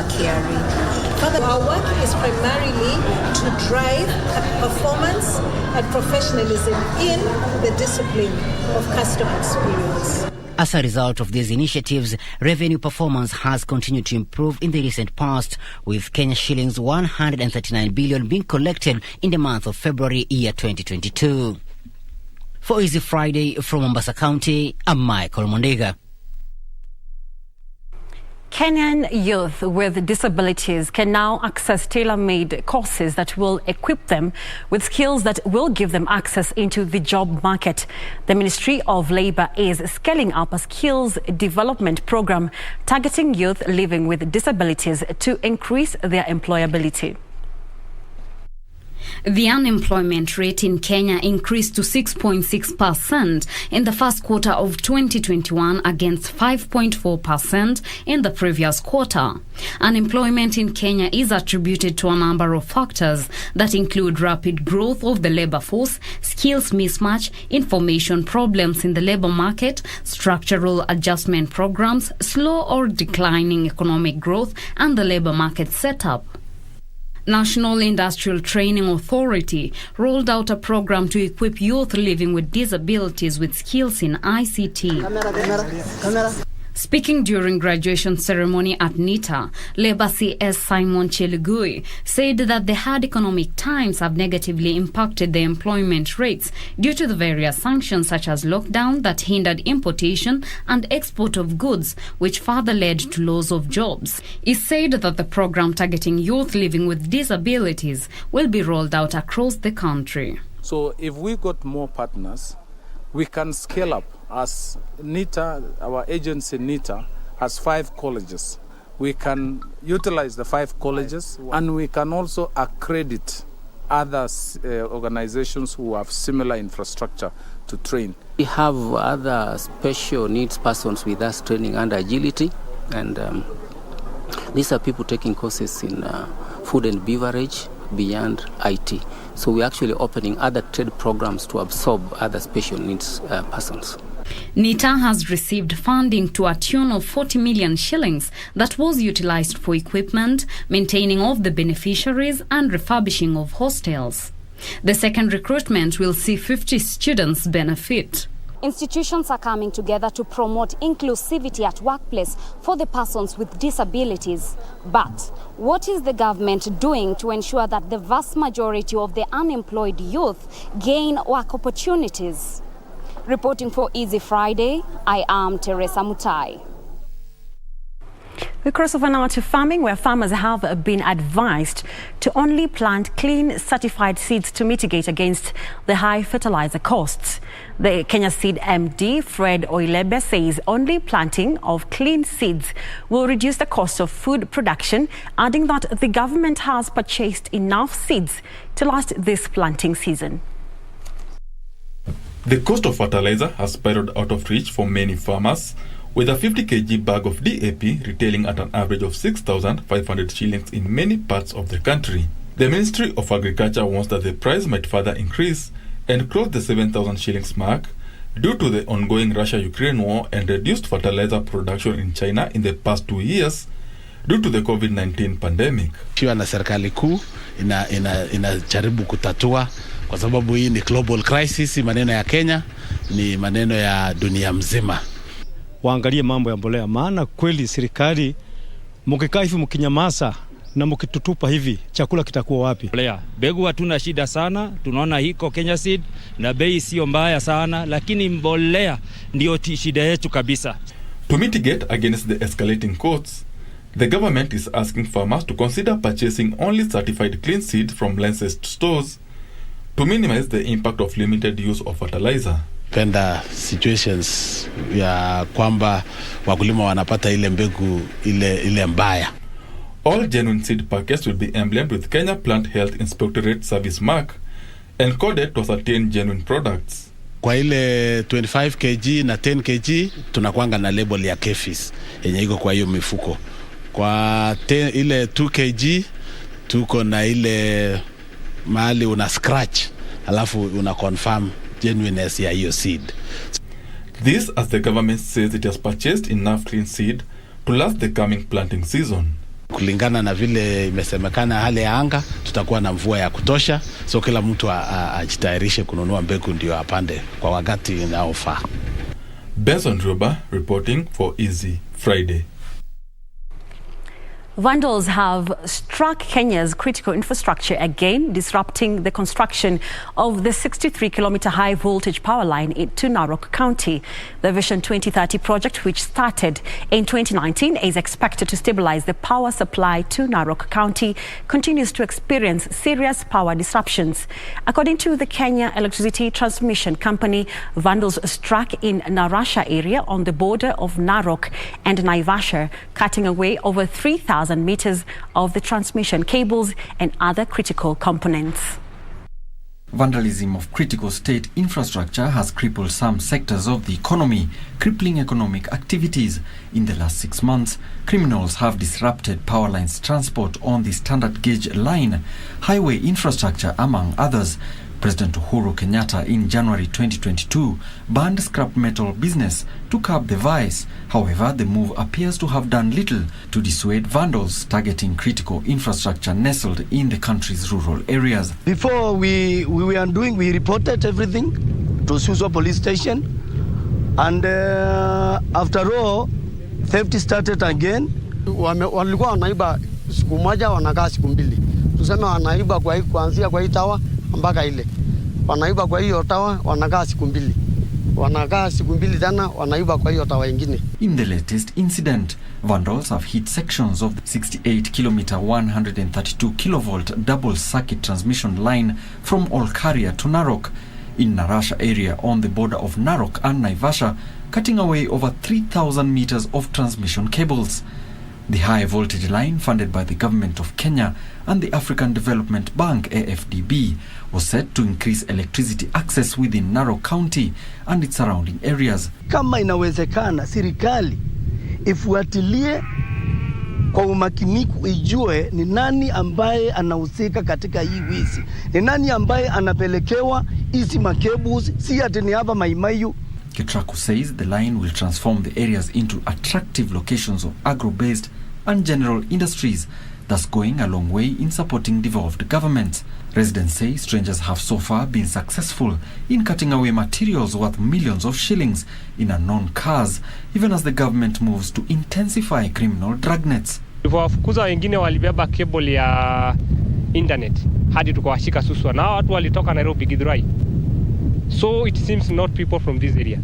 KRA. Further, our work is primarily to drive performance and professionalism in the discipline of customer experience. As a result of these initiatives, revenue performance has continued to improve in the recent past, with Kenya shillings 139 billion being collected in the month of February year 2022. For Easy Friday from Mombasa County, I'm Michael Mondega. Kenyan youth with disabilities can now access tailor-made courses that will equip them with skills that will give them access into the job market. The Ministry of Labour is scaling up a skills development program targeting youth living with disabilities to increase their employability. The unemployment rate in Kenya increased to 6.6% in the first quarter of 2021 against 5.4% in the previous quarter. Unemployment in Kenya is attributed to a number of factors that include rapid growth of the labor force, skills mismatch, information problems in the labor market, structural adjustment programs, slow or declining economic growth, and the labor market setup. National Industrial Training Authority rolled out a program to equip youth living with disabilities with skills in ICT. Speaking during graduation ceremony at NITA, Labour CS Simon Chelugui said that the hard economic times have negatively impacted the employment rates due to the various sanctions such as lockdown that hindered importation and export of goods, which further led to loss of jobs. He said that the program targeting youth living with disabilities will be rolled out across the country. So if we got more partners, we can scale up. As NITA, our agency NITA, has 5 colleges. We can utilize the 5 colleges and we can also accredit other organizations who have similar infrastructure to train. We have other special needs persons with us training under agility, and these are people taking courses in food and beverage beyond IT. So we're actually opening other trade programs to absorb other special needs persons. NITA has received funding to a tune of 40 million shillings that was utilized for equipment, maintaining of the beneficiaries and refurbishing of hostels. The second recruitment will see 50 students benefit. Institutions are coming together to promote inclusivity at workplace for the persons with disabilities. But what is the government doing to ensure that the vast majority of the unemployed youth gain work opportunities? Reporting for Easy Friday, I am Teresa Mutai. We cross over now to farming, where farmers have been advised to only plant clean certified seeds to mitigate against the high fertilizer costs. The Kenya Seed MD, Fred Oilebe, says only planting of clean seeds will reduce the cost of food production, adding that the government has purchased enough seeds to last this planting season. The cost of fertilizer has spiraled out of reach for many farmers, with a 50 kg bag of DAP retailing at an average of 6,500 shillings in many parts of the country. The Ministry of Agriculture wants that the price might further increase and cross the 7,000 shillings mark due to the ongoing Russia-Ukraine war and reduced fertilizer production in China in the past 2 years due to the COVID-19 pandemic. Kiwa na serikali kuu inajaribu kutatua, kwa sababu hii ni global crisis. Maneno ya Kenya ni maneno ya dunia mzima. Waangalie mambo ya mbolea, maana kweli serikali mkikaa hivi mkinyamaza na mkitutupa hivi, chakula kitakuwa wapi? Mbolea mbegu hatuna shida sana, tunaona hiko Kenya Seed na bei sio mbaya sana, lakini mbolea ndio shida yetu kabisa. To mitigate against the escalating costs, the government is asking farmers to consider purchasing only certified clean seed from licensed stores to minimize the impact of limited use of fertilizer. Penda situations ya kwamba wakulima wanapata ile mbegu ile mbaya. All genuine seed packets will be emblemed with Kenya Plant Health Inspectorate Service Mark and coded to ascertain genuine products. Kwa ile 25 kg na 10 kg tunakuanga na label ya KEFIS yenye iko kwa hiyo mifuko. Kwa ile 2 kg tuko na ile mahali una scratch alafu una confirm genuineness ya hiyo seed. This as the government says it has purchased enough clean seed to last the coming planting season. Kulingana na vile imesemekana hali ya anga, tutakuwa na mvua ya kutosha, so kila mtu ajitayarishe kununua mbegu ndio apande kwa wakati unaofaa. Benson Roba reporting for Easy Friday. Vandals have struck Kenya's critical infrastructure again, disrupting the construction of the 63-kilometer high-voltage power line to Narok County. The Vision 2030 project, which started in 2019, is expected to stabilize the power supply to Narok County, continues to experience serious power disruptions. According to the Kenya Electricity Transmission Company, vandals struck in Narasha area on the border of Narok and Naivasha, cutting away over 3,000 meters of the transmission cables and other critical components. Vandalism of critical state infrastructure has crippled some sectors of the economy, crippling economic activities. In the last 6 months, criminals have disrupted power lines transport on the standard gauge line, highway infrastructure, among others. President Uhuru Kenyatta in January 2022 banned scrap metal business to curb the vice. However, the move appears to have done little to dissuade vandals targeting critical infrastructure nestled in the country's rural areas. Before we were undoing, we reported everything to Suswa police station, and after all, theft started again. Walikuwa wanaiba siku moja, wanakaa siku mbili. Tuseme wanaiba kwa hii kuanzia kwa hii tawa mpaka ile. Wanaiba kwa hiyo tawa, wanakaa siku mbili. Wanakaa siku mbili tena, wanaiba kwa hiyo tawa ingine. In the latest incident, vandals have hit sections of the 68-kilometer 132 kilovolt double circuit transmission line from Olkaria to Narok in Narasha area on the border of Narok and Naivasha, cutting away over 3,000 meters of transmission cables. The high voltage line, funded by the government of Kenya and the African Development Bank AFDB, was set to increase electricity access within Narok County and its surrounding areas. Kama inawezekana, serikali ifuatilie kwa umakinifu, ijue ni nani ambaye anahusika katika hii wizi, ni nani ambaye anapelekewa hizi makebles, si ati ni hapa Maimayu. Ketraku says the line will transform the areas into attractive locations of agro-based and general industries, thus going a long way in supporting devolved governments. Residents say strangers have so far been successful in cutting away materials worth millions of shillings in unknown cars, even as the government moves to intensify criminal dragnets. Wafukuza wengine walibeba cable ya internet hadi tukawashika Suswa, na watu walitoka Nairobi Githurai. So it seems not people from this area.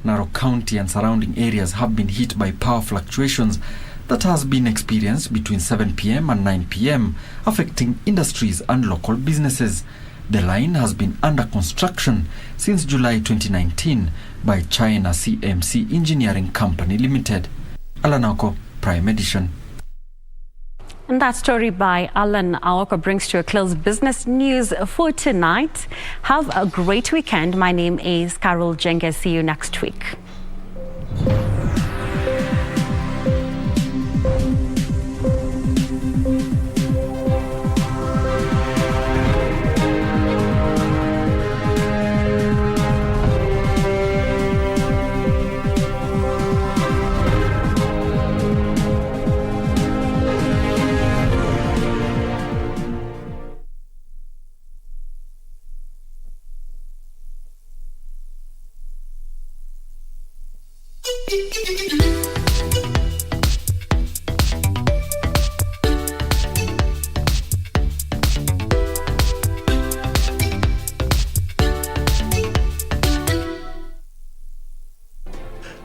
Narok County and surrounding areas have been hit by power fluctuations that has been experienced between 7 p.m. and 9 p.m, affecting industries and local businesses. The line has been under construction since July 2019 by China CMC Engineering Company Limited. Alanako, Prime Edition. And that story by Alan Aoko brings to a close business news for tonight. Have a great weekend. My name is Carol Jenga. See you next week.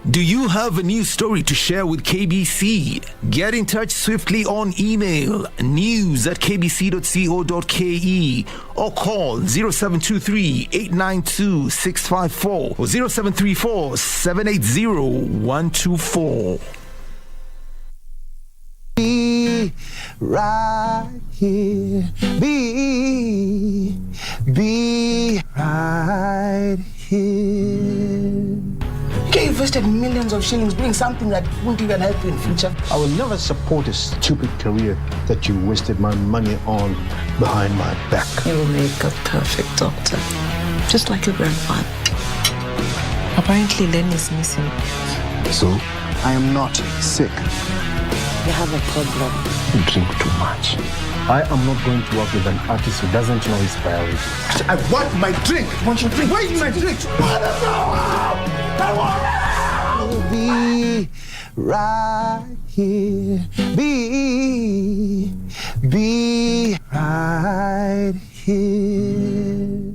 Do you have a news story to share with KBC? Get in touch swiftly on email news@kbc.co.ke or call 0723-892-654 or 0734-780-124. Be right here. Be right here. You invested millions of shillings doing something that won't even help you in future. I will never support a stupid career that you wasted my money on behind my back. You will make a perfect doctor, just like your grandfather. Apparently, Len is missing. So, I am not sick. You have a problem. You drink too much. I am not going to work with an artist who doesn't know his priorities. I want my drink. I want your drink. Where is my drink? I want be right here. Be right here.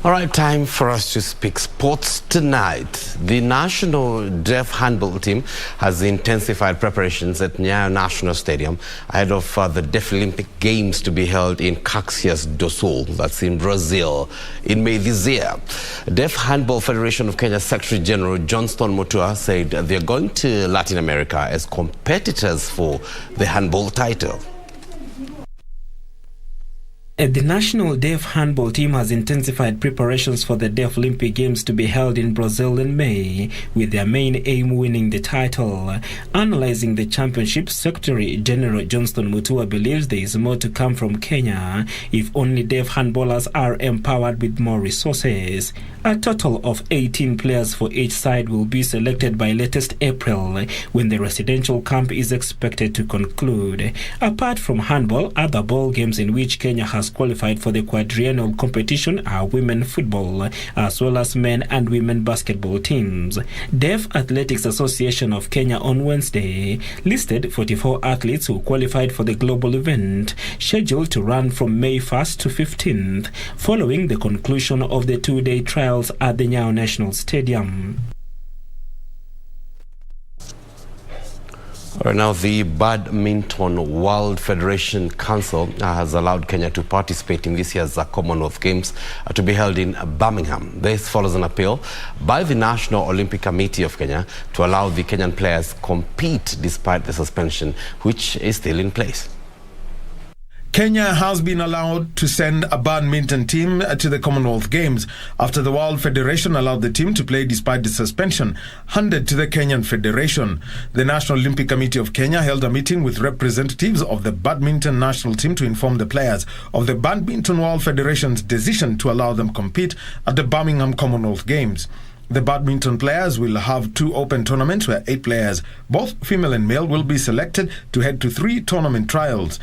All right, time for us to speak sports tonight. The national deaf handball team has intensified preparations at Nyayo National Stadium ahead of the Deaf Olympic Games to be held in Caxias do Sul, that's in Brazil, in May this year. Deaf Handball Federation of Kenya Secretary General Johnston Mutua said they're going to Latin America as competitors for the handball title. The national deaf handball team has intensified preparations for the Deaf Olympic Games to be held in Brazil in May, with their main aim winning the title. Analyzing the championship, Secretary General Johnston Mutua believes there is more to come from Kenya if only deaf handballers are empowered with more resources. A total of 18 players for each side will be selected by latest April, when the residential camp is expected to conclude. Apart from handball, other ball games in which Kenya has qualified for the quadrennial competition are women football, as well as men and women basketball teams. Deaf Athletics Association of Kenya on Wednesday listed 44 athletes who qualified for the global event, scheduled to run from May 1st to 15th, following the conclusion of the two-day trials at the Nyayo National Stadium. Right now, the Badminton World Federation Council has allowed Kenya to participate in this year's Commonwealth Games to be held in Birmingham. This follows an appeal by the National Olympic Committee of Kenya to allow the Kenyan players compete despite the suspension, which is still in place. Kenya has been allowed to send a badminton team to the Commonwealth Games after the World Federation allowed the team to play despite the suspension handed to the Kenyan Federation. The National Olympic Committee of Kenya held a meeting with representatives of the badminton national team to inform the players of the Badminton World Federation's decision to allow them compete at the Birmingham Commonwealth Games. The badminton players will have 2 open tournaments where 8 players, both female and male, will be selected to head to 3 tournament trials.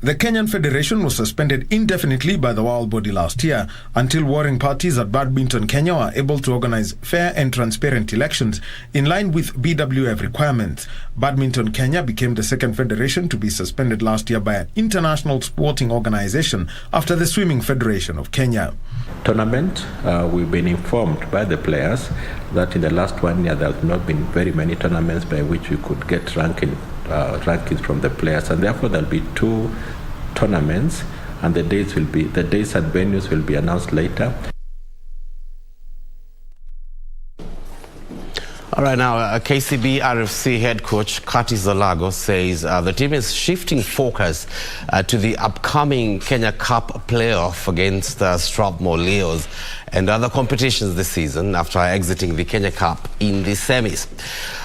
The Kenyan Federation was suspended indefinitely by the world body last year until warring parties at Badminton Kenya are able to organize fair and transparent elections in line with BWF requirements. Badminton Kenya became the second federation to be suspended last year by an international sporting organization after the Swimming Federation of Kenya. Tournament, we've been informed by the players that in the last 1 year there have not been very many tournaments by which we could get rankings from the players, and therefore there'll be 2 tournaments, and the dates and venues will be announced later. All right, now KCB RFC head coach Curtis Zalago says the team is shifting focus to the upcoming Kenya Cup playoff against Strathmore Leos and other competitions this season after exiting the Kenya Cup in the semis.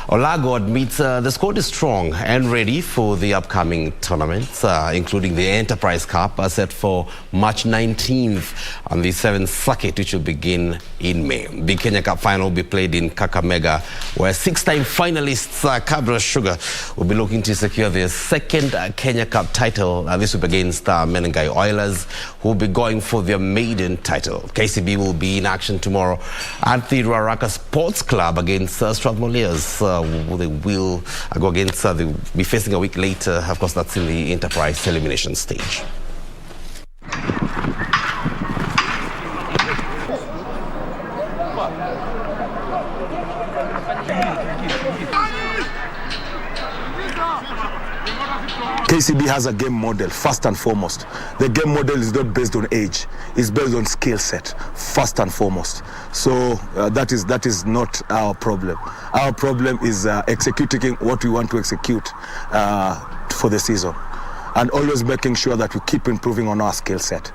Olago admits the squad is strong and ready for the upcoming tournaments, including the Enterprise Cup set for March 19th on the 7th circuit, which will begin in May. The Kenya Cup final will be played in Kakamega, where 6-time finalists Kabra Sugar will be looking to secure their second Kenya Cup title. This will be against Menengai Oilers, who will be going for their maiden title. KCB will be in action tomorrow at the Ruaraka Sports Club against Strathmore Leos. They will go against, they'll be facing a week later. Of course, that's in the Enterprise elimination stage. KCB has a game model, first and foremost. The game model is not based on age. It's based on skill set, first and foremost. So that is not our problem. Our problem is executing what we want to execute for the season, and always making sure that we keep improving on our skill set.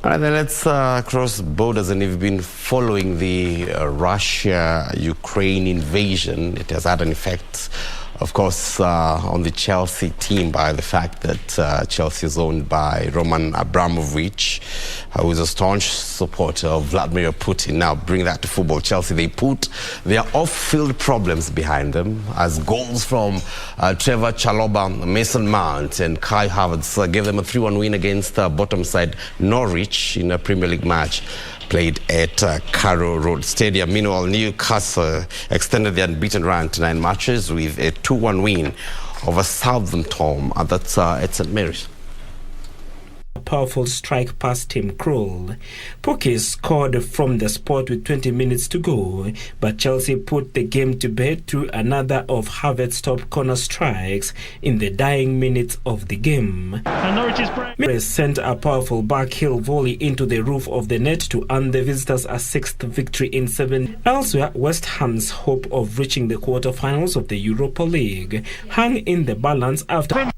All right, then let's cross borders. And if you've been following the Russia-Ukraine invasion, it has had an effect, of course, on the Chelsea team by the fact that Chelsea is owned by Roman Abramovich, who is a staunch supporter of Vladimir Putin. Now, bring that to football. Chelsea, they put their off-field problems behind them as goals from Trevor Chalobah, Mason Mount and Kai Havertz gave them a 3-1 win against bottom side Norwich in a Premier League match played at Carrow Road Stadium. Meanwhile, Newcastle extended their unbeaten run to 9 matches with a 2-1 win over Southampton. That's at St Mary's. Powerful strike past Tim Krul. Pukki scored from the spot with 20 minutes to go, but Chelsea put the game to bed through another of Havertz's top corner strikes in the dying minutes of the game. And Norwich's break sent a powerful backheel volley into the roof of the net to earn the visitors a 6th victory in 7. Elsewhere, West Ham's hope of reaching the quarterfinals of the Europa League hung in the balance after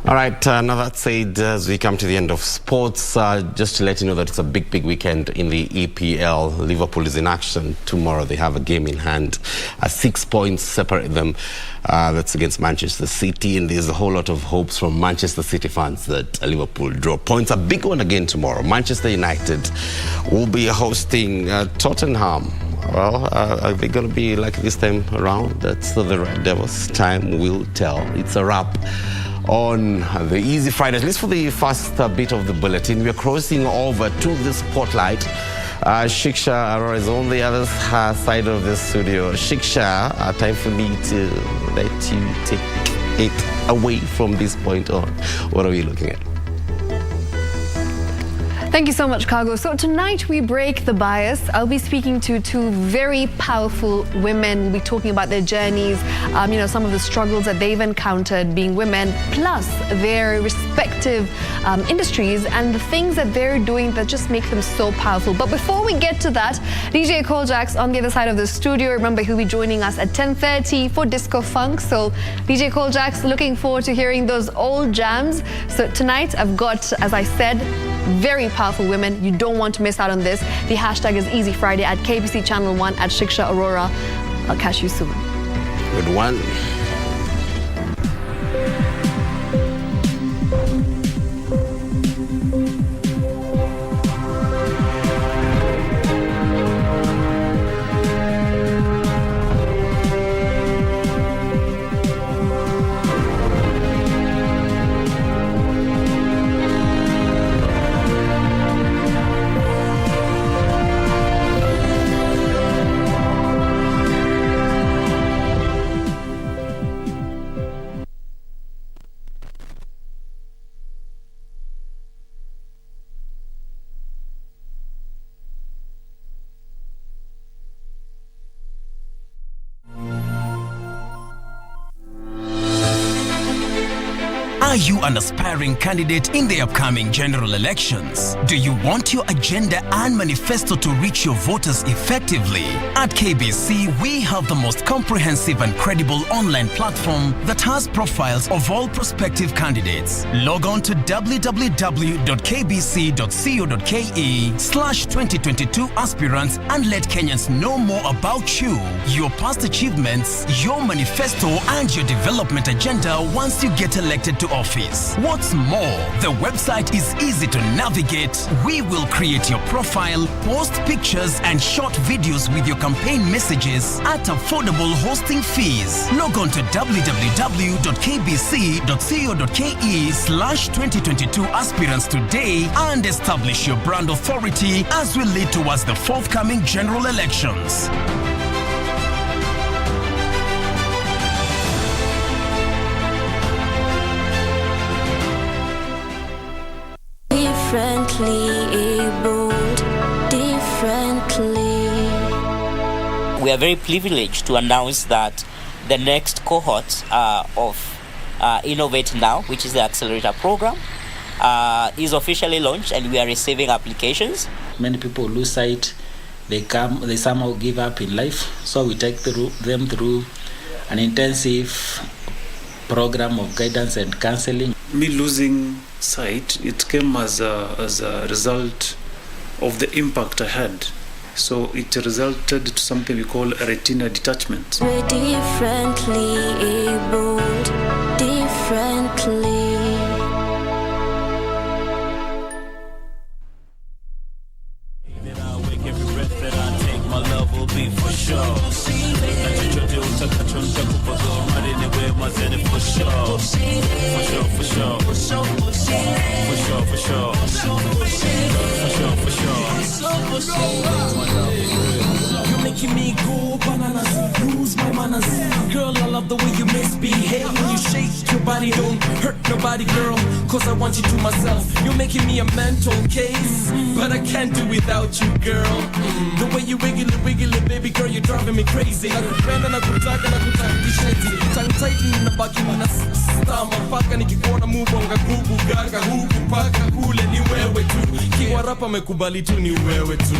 All right, now that said, as we come to the end of sports, just to let you know that it's a big weekend in the EPL. Liverpool is in action tomorrow. They have a game in hand. 6 points separate them. That's against Manchester City, and there's a whole lot of hopes from Manchester City fans that Liverpool draw points. A big one again tomorrow. Manchester United will be hosting Tottenham. Well, are they going to be like this time around? That's the Red Devils. Time will tell. It's a wrap on the Easy Friday, at least for the first bit of the bulletin. We're crossing over to the spotlight. Shiksha, Arora is on the other side of the studio. Shiksha, time for me to let you take it away from this point on. What are we looking at? Thank you so much, Kago. So tonight we break the bias. I'll be speaking to two very powerful women. We'll be talking about their journeys, some of the struggles that they've encountered being women, plus their respective industries and the things that they're doing that just make them so powerful. But before we get to that, DJ Koljax on the other side of the studio. Remember, he'll be joining us at 10:30 for Disco Funk. So DJ Koljax, looking forward to hearing those old jams. So tonight I've got, as I said, very powerful women. You don't want to miss out on this. The hashtag is Easy Friday at KBC Channel 1 at Shiksha Arora. I'll catch you soon. Good one. Are you an aspiring candidate in the upcoming general elections? Do you want your agenda and manifesto to reach your voters effectively? At KBC, we have the most comprehensive and credible online platform that has profiles of all prospective candidates. Log on to www.kbc.co.ke/2022 aspirants and let Kenyans know more about you, your past achievements, your manifesto, and your development agenda once you get elected to office. What's more, the website is easy to navigate. We will create your profile, post pictures and short videos with your campaign messages at affordable hosting fees. Log on to www.kbc.co.ke/2022 aspirants today and establish your brand authority as we lead towards the forthcoming general elections. Differently abled, differently. We are very privileged to announce that the next cohort of Innovate Now, which is the accelerator program, is officially launched, and we are receiving applications. Many people lose sight, they somehow give up in life, so we take them through an intensive program of guidance and counseling. Me losing sight, it came as a result of the impact I had. So it resulted to something we call a retina detachment. We're differently abled, differently. You're making me go bananas, lose my manners. Girl, I love the way you misbehave. When you shake your body, don't hurt nobody, girl, cause I want you to myself. You're making me a mental case, but I can't do without you, girl. The way you wiggle it, baby girl, you're driving me crazy. Nakupenda, nakutaka, nakutakisheti. Tongue tight, nabaki na stama. Paka nikikuona mubonga kubu gaga huku paka kule ni wewe tu. Kiwa rapa mekubali tu ni wewe tu.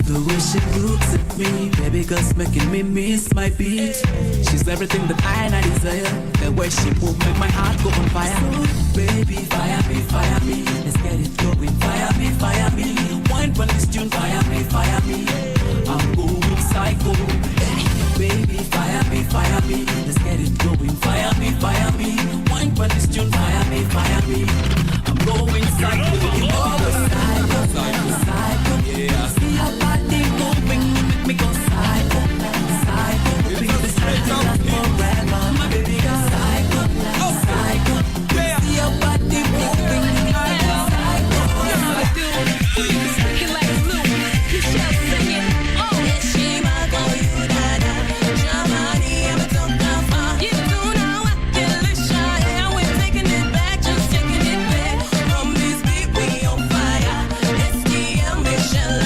The way she looks at me, baby girl's making me miss my beat. She's everything that I desire. The way she move make my heart go on fire. So, baby, fire me, let's get it going. Fire me, wine when this tune. Fire me, I'm going psycho. Baby, fire me, let's get it going. Fire me, wine when this tune. Fire me, I'm going psycho. Psycho, yeah. See your body moving, make me go psycho. Baby, this is love forever. My baby go psycho. See your body moving, I go psycho. It's looking like blue. You shall sing it. Oh, she might go you dada. Jamani, I'm a top far. You do know I can look shy. And we're taking it back, just taking it back. From this beat, we on fire. SDM, Michelle,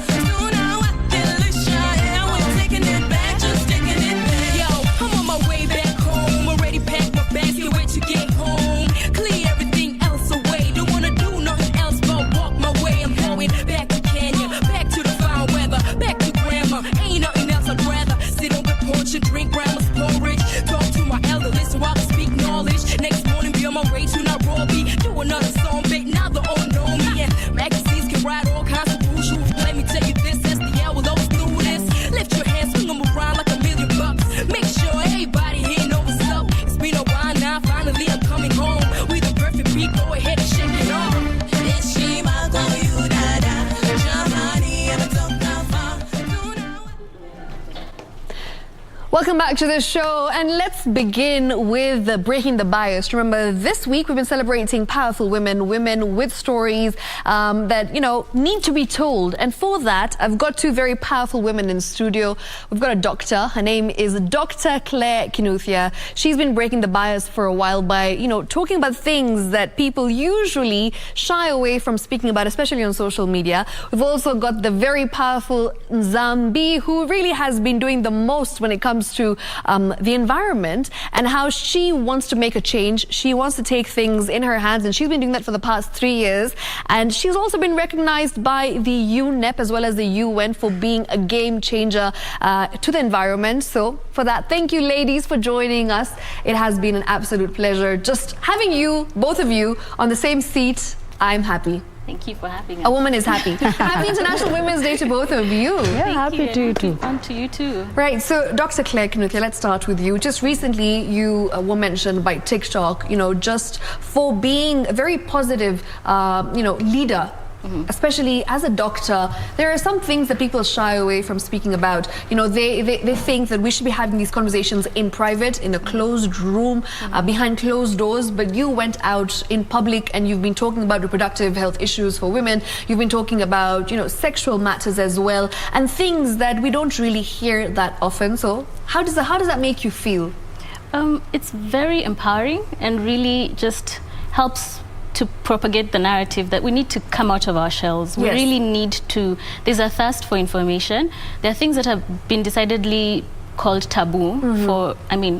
do know I can look shy. And we're taking it back, just taking it back. Yo, I'm on my way back home. Already packed my bags, can't wait to get home. Clear everything else away. Don't wanna do nothing else but walk my way. I'm going back to Kenya, back to the fine weather, back to grandma. Ain't nothing else I'd rather. Sit on the porch and drink grandma's porridge. Talk to my elder, listen while I speak knowledge. Next morning be on my way to Nairobi. Do another song, big, now they all know me. And magazines can write all kinds of bullshit. Let me tell you this, SDL will always do this. Lift your hands, swing them around like $1,000,000. Make sure everybody here knows what's up. It's been a while now, finally I'm coming home. With the perfect beat, go ahead and shake it off. It's she, my go, you, dada. Jamani, I'm a top. Welcome back to the show, and let's begin with breaking the bias. Remember, this week we've been celebrating powerful women with stories that, need to be told. And for that, I've got two very powerful women in studio. We've got a doctor. Her name is Dr. Claire Kinuthia. She's been breaking the bias for a while by, talking about things that people usually shy away from speaking about, especially on social media. We've also got the very powerful Nzambi, who really has been doing the most when it comes to the environment and how she wants to make a change. She wants to take things in her hands, and she's been doing that for the past 3 years. And she's also been recognized by the UNEP as well as the UN for being a game changer to the environment. So for that, thank you, ladies, for joining us. It has been an absolute pleasure just having you, both of you, on the same seat. I'm happy. Thank you for having us. A woman is happy. Happy International Women's Day to both of you. Yeah, happy to you too. On to you too. Right, so Dr. Claire Kinuthia, let's start with you. Just recently, you were mentioned by TikTok, just for being a very positive, leader. Mm-hmm. Especially as a doctor, there are some things that people shy away from speaking about. They think that we should be having these conversations in private, in a closed room, behind closed doors. But you went out in public and you've been talking about reproductive health issues for women. You've been talking about, sexual matters as well, and things that we don't really hear that often. So how does that make you feel? It's very empowering and really just helps to propagate the narrative that we need to come out of our shells. We really need to, there's a thirst for information. There are things that have been decidedly called taboo for,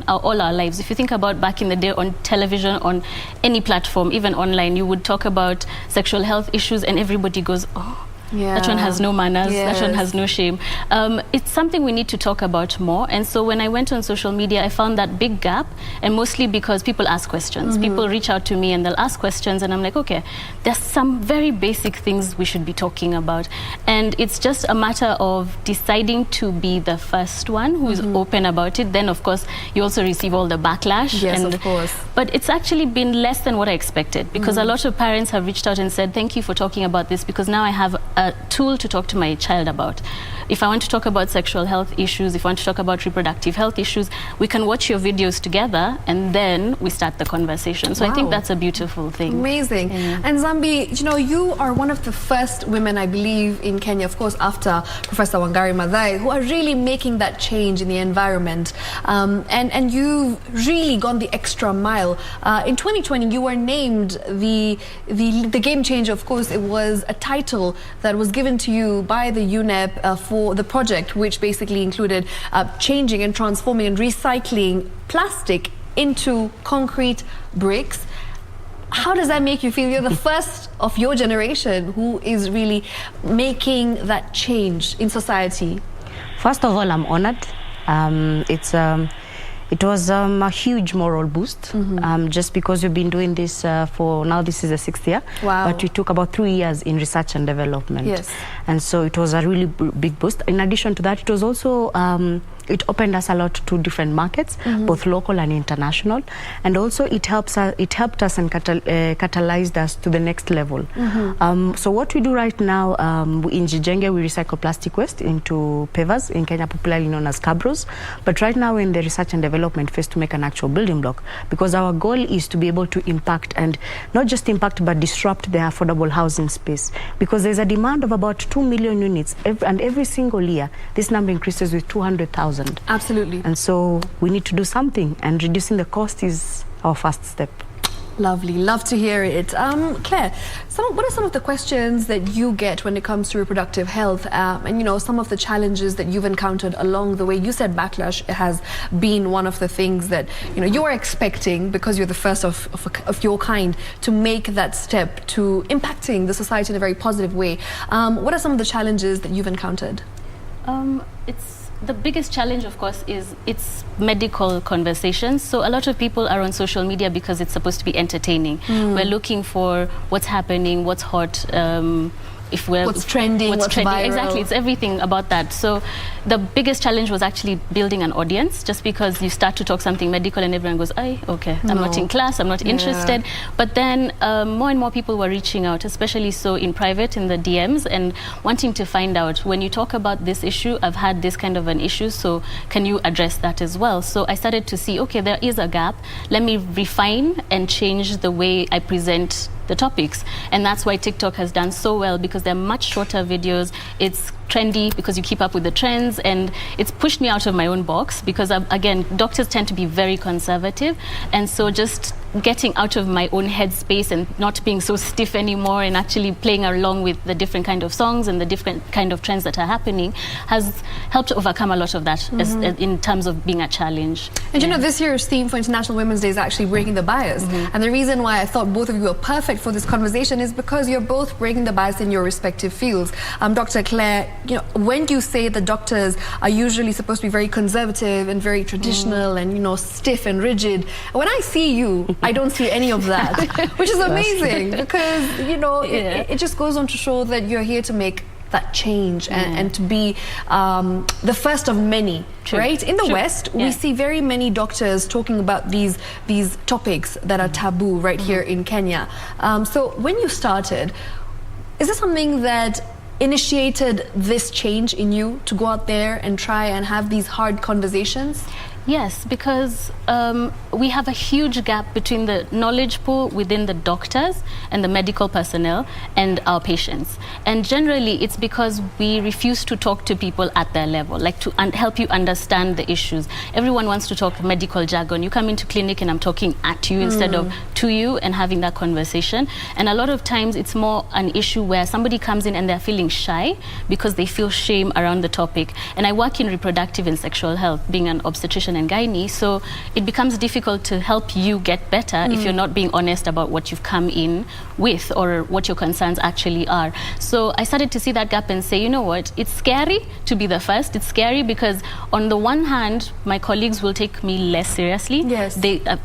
all our lives. If you think about back in the day on television, on any platform, even online, you would talk about sexual health issues and everybody goes, oh, that one has no manners, that one has no shame. It's something we need to talk about more. And so when I went on social media, I found that big gap, and mostly because people ask questions. People reach out to me and they'll ask questions, and I'm like, okay, there's some very basic things we should be talking about. And it's just a matter of deciding to be the first one who is open about it. Then, of course, you also receive all the backlash. Yes, of course. But it's actually been less than what I expected, because a lot of parents have reached out and said, thank you for talking about this, because now I have a tool to talk to my child about. If I want to talk about sexual health issues, if I want to talk about reproductive health issues, we can watch your videos together and then we start the conversation. So I think that's a beautiful thing. Amazing. And Zambi, you are one of the first women, I believe, in Kenya, of course, after Professor Wangari Maathai, who are really making that change in the environment. And you've really gone the extra mile. In 2020, you were named the game changer. Of course, it was a title that was given to you by the UNEP for the project, which basically included changing and transforming and recycling plastic into concrete bricks. how does that make you feel? You're the first of your generation who is really making that change in society. First of all, I'm honored. It was a huge moral boost, just because we've been doing this for now, this is the 6th year. Wow. But we took about 3 years in research and development. Yes. And so it was a really big boost. In addition to that, it was also, it opened us a lot to different markets, both local and international. And also it helped us and catalyzed us to the next level. So what we do right now, in Jijenge, we recycle plastic waste into pavers, in Kenya popularly known as cabros. But right now we're in the research and development phase to make an actual building block, because our goal is to be able to impact, and not just impact, but disrupt the affordable housing space. Because there's a demand of about 2 million units, and every single year, this number increases with 200,000. Absolutely. And so we need to do something, and reducing the cost is our first step. Lovely, love to hear it. Claire, what are some of the questions that you get when it comes to reproductive health, and you know, some of the challenges that you've encountered along the way? You said backlash has been one of the things that you are expecting, because you're the first of your kind to make that step to impacting the society in a very positive way. What are some of the challenges that you've encountered? The biggest challenge, of course, is it's medical conversations. So a lot of people are on social media because it's supposed to be entertaining. We're looking for what's happening, what's hot, what's trending, what's viral. Exactly, it's everything about that. So the biggest challenge was actually building an audience, just because you start to talk something medical and everyone goes, okay, I'm not in class, I'm not interested. But then more and more people were reaching out, especially so in private, in the DMs, and wanting to find out, when you talk about this issue, I've had this kind of an issue, so can you address that as well? So I started to see, okay, there is a gap. Let me refine and change the way I present the topics. And that's why TikTok has done so well, because they're much shorter videos. It's trendy because you keep up with the trends, and it's pushed me out of my own box, because again, doctors tend to be very conservative, and so just getting out of my own headspace and not being so stiff anymore, and actually playing along with the different kind of songs and the different kind of trends that are happening has helped overcome a lot of that in terms of being a challenge. And you know, this year's theme for International Women's Day is actually breaking the bias. And the reason why I thought both of you were perfect for this conversation is because you're both breaking the bias in your respective fields. Dr. Claire, when you say that doctors are usually supposed to be very conservative and very traditional and stiff and rigid, when I see you, I don't see any of that, which is amazing, because it just goes on to show that you're here to make that change and to be the first of many. True. Right? In the West, we see very many doctors talking about these topics that are taboo right here in Kenya. So when you started, is this something that initiated this change in you to go out there and try and have these hard conversations? Yes, because we have a huge gap between the knowledge pool within the doctors and the medical personnel and our patients. And generally, it's because we refuse to talk to people at their level, like to help you understand the issues. Everyone wants to talk medical jargon. You come into clinic and I'm talking at you instead of to you, and having that conversation. And a lot of times it's more an issue where somebody comes in and they're feeling shy because they feel shame around the topic. And I work in reproductive and sexual health, being an obstetrician and gynae, so it becomes difficult to help you get better if you're not being honest about what you've come in with or what your concerns actually are. So I started to see that gap and say, you know what, it's scary to be the first. It's scary because on the one hand, my colleagues will take me less seriously. Yes.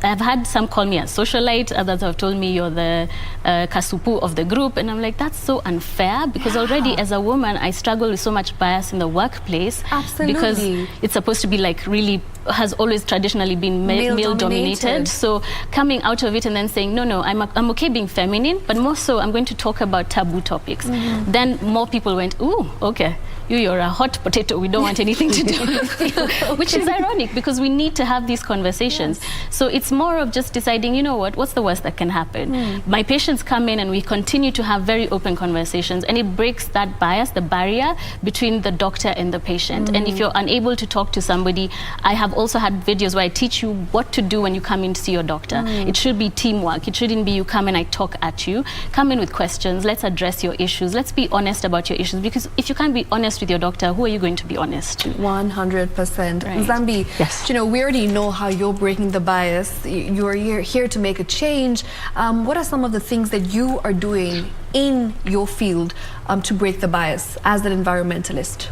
I've had some call me a socialite, others have told me you're the kasupu of the group, and I'm like, that's so unfair, because already as a woman I struggle with so much bias in the workplace. Absolutely. Because it's supposed to be like really has always traditionally been male dominated. So coming out of it and then saying, no, I'm okay being feminine, but more so I'm going to talk about taboo topics. Then more people went, ooh, okay, you're a hot potato, we don't want anything to do with you. Which is ironic, because we need to have these conversations. So it's more of just deciding, you know what's the worst that can happen? My patients come in and we continue to have very open conversations, and it breaks that bias, the barrier between the doctor and the patient. And if you're unable to talk to somebody, I have also had videos where I teach you what to do when you come in to see your doctor. It should be teamwork. It shouldn't be you come and I talk at you. Come in with questions. Let's address your issues. Let's be honest about your issues, because if you can't be honest honest with your doctor, who are you going to be honest to? 100%. Right. Zambi, Yes. you know, we already know how you're breaking the bias. You're here to make a change. What are some of the things that you are doing in your field to break the bias as an environmentalist?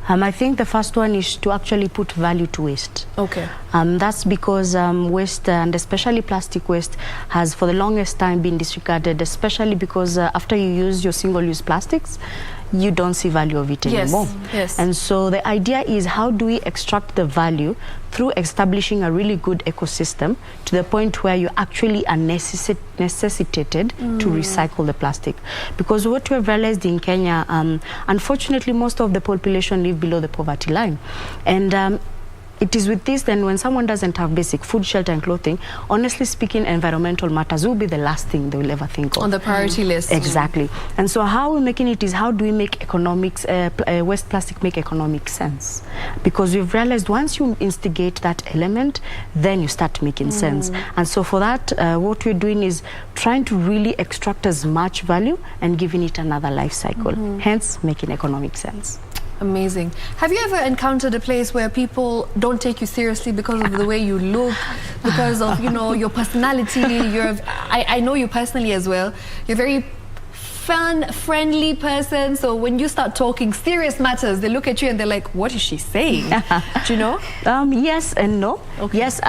I think the first one is to actually put value to waste. Okay. That's because waste, and especially plastic waste, has for the longest time been disregarded, especially because after you use your single-use plastics, you don't see value of it anymore. Yes. And so the idea is, how do we extract the value through establishing a really good ecosystem to the point where you actually are necessitated to recycle the plastic? Because what we've realized in Kenya, unfortunately, most of the population live below the poverty line. And it is with this, then, when someone doesn't have basic food, shelter and clothing, honestly speaking, environmental matters will be the last thing they will ever think of. On the priority list. Exactly. And so how we're making it is, how do we make economics, waste plastic make economic sense? Because we've realized once you instigate that element, then you start making sense. And so for that, what we're doing is trying to really extract as much value and giving it another life cycle, hence making economic sense. Amazing. Have you ever encountered a place where people don't take you seriously because of the way you look, because of, you know, your personality? I know you personally as well. You're a very fun, friendly person. So when you start talking serious matters, they look at you and they're like, what is she saying? Do you know? Yes and no. Okay. Yes.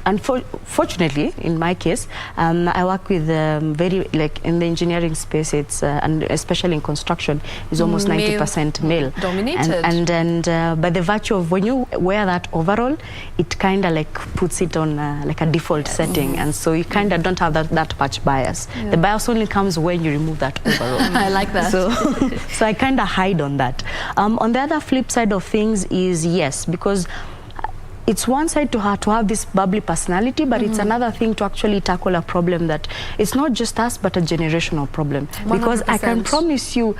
Unfortunately, in my case, I work with very, like, in the engineering space, it's and especially in construction, is almost 90% male dominated. And by the virtue of, when you wear that overall, it kind of like puts it on like a default setting, and so you kind of don't have that much bias. The bias only comes when you remove that overall. I like that. So I kind of hide on that. On the other flip side of things is, yes, because it's one side to have this bubbly personality, but it's another thing to actually tackle a problem that it's not just us, but a generational problem. 100%. Because I can promise you,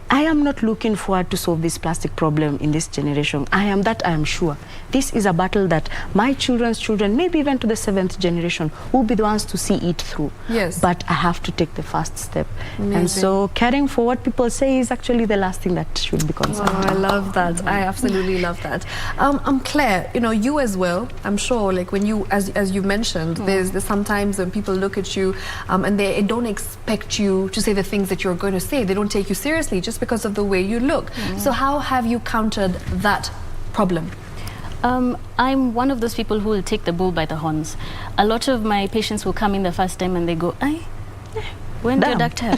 I am not looking forward to solve this plastic problem in this generation. I am sure. This is a battle that my children's children, maybe even to the 7th generation, will be the ones to see it through. Yes. But I have to take the first step. Amazing. And so caring for what people say is actually the last thing that should be considered. Oh, I love that. I absolutely love that. Claire, you know, you as well, I'm sure, like, when you, as you mentioned, there's sometimes when people look at you and they don't expect you to say the things that you're going to say. They don't take you seriously just because of the way you look. So how have you countered that problem? I'm one of those people who will take the bull by the horns. A lot of my patients will come in the first time and they go, when do you doctor?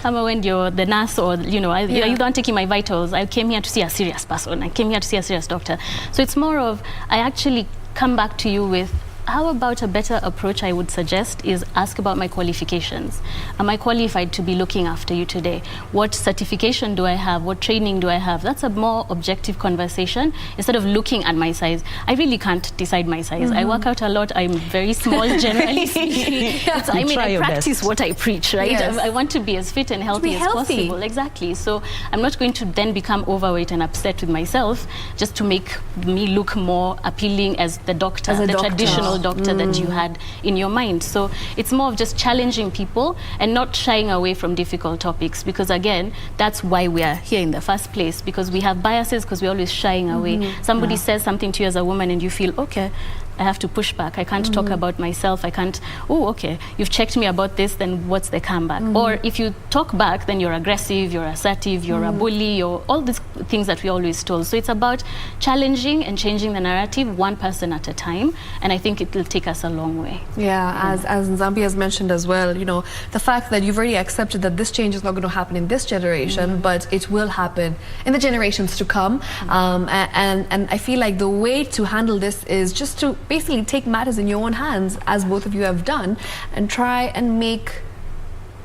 When you're the nurse, or, you know, you don't taking my vitals. I came here to see a serious person. I came here to see a serious doctor. So it's more of, I actually come back to you with, how about a better approach I would suggest is ask about my qualifications. Am I qualified to be looking after you today? What certification do I have? What training do I have? That's a more objective conversation instead of looking at my size. I really can't decide my size. I work out a lot. I'm very small generally speaking. I practice what I preach, right? Yes. I want to be as fit and healthy as possible. Exactly. So I'm not going to then become overweight and upset with myself just to make me look more appealing as the doctor, the traditional doctor that you had in your mind. So it's more of just challenging people and not shying away from difficult topics, because again, that's why we are here in the first place, because we have biases, because we're always shying away. Somebody says something to you as a woman and you feel, okay, I have to push back. I can't talk about myself. I can't, oh, okay, you've checked me about this, then what's the comeback? Or if you talk back, then you're aggressive, you're assertive, you're a bully, or all these things that we always told. So it's about challenging and changing the narrative one person at a time. And I think it will take us a long way. Yeah, as Nzambi has mentioned as well, you know, the fact that you've already accepted that this change is not going to happen in this generation, but it will happen in the generations to come. And I feel like the way to handle this is just to basically take matters in your own hands, as both of you have done, and try and make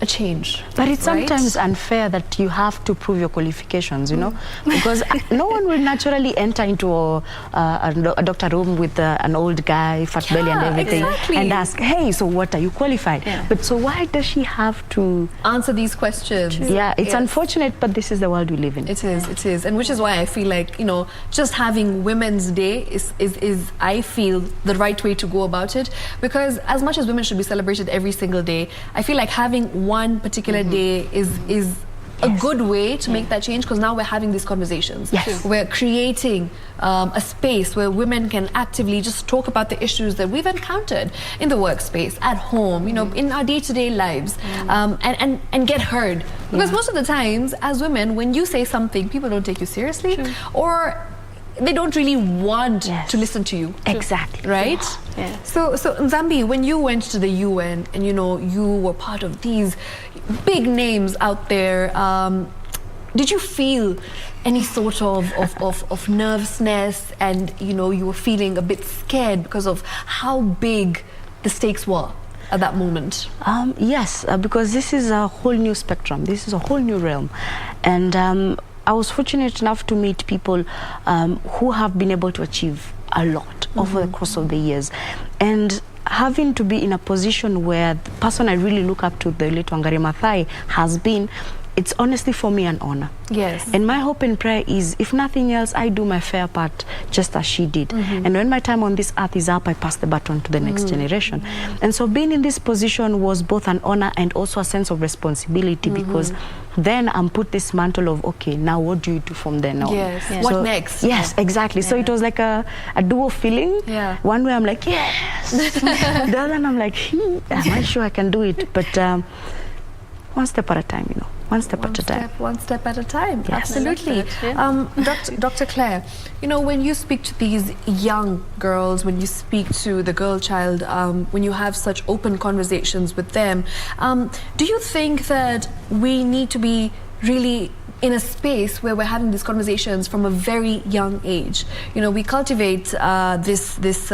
a change. But it's sometimes unfair that you have to prove your qualifications, you know, because no one will naturally enter into a doctor room with an old guy, fat belly and everything, and ask, hey, so what are you qualified? But so why does she have to answer these questions? Yeah, it's unfortunate, but this is the world we live in. It is, and which is why I feel like, you know, just having Women's Day is I feel the right way to go about it, because as much as women should be celebrated every single day, I feel like having one particular day is a good way to make that change, because now we're having these conversations. Yes. We're creating a space where women can actively just talk about the issues that we've encountered in the workspace, at home, you know, in our day-to-day lives, and get heard. Because most of the times, as women, when you say something, people don't take you seriously, or they don't really want to listen to you. Exactly. Right? Yeah. So Nzambi, when you went to the UN and, you know, you were part of these big names out there, did you feel any sort of nervousness, and, you know, you were feeling a bit scared because of how big the stakes were at that moment? Yes, because this is a whole new spectrum. This is a whole new realm. And I was fortunate enough to meet people who have been able to achieve a lot over the course of the years. And having to be in a position where the person I really look up to, the late Wangari Maathai, has been, it's honestly for me an honor. Yes. And my hope and prayer is, if nothing else, I do my fair part just as she did. And when my time on this earth is up, I pass the baton to the next generation. And so being in this position was both an honor and also a sense of responsibility, because then I'm put this mantle of, okay, now what do you do from there now? Yes. So, What next? Yes, exactly. So it was like a dual feeling. Yeah. One way I'm like, yes. The other I'm like, am I sure I can do it? But one step at a time, you know. One step at a time. One step at a time. Yes. Absolutely. Dr. Claire, you know, when you speak to these young girls, when you speak to the girl child, when you have such open conversations with them, do you think that we need to be really in a space where we're having these conversations from a very young age? You know, we cultivate this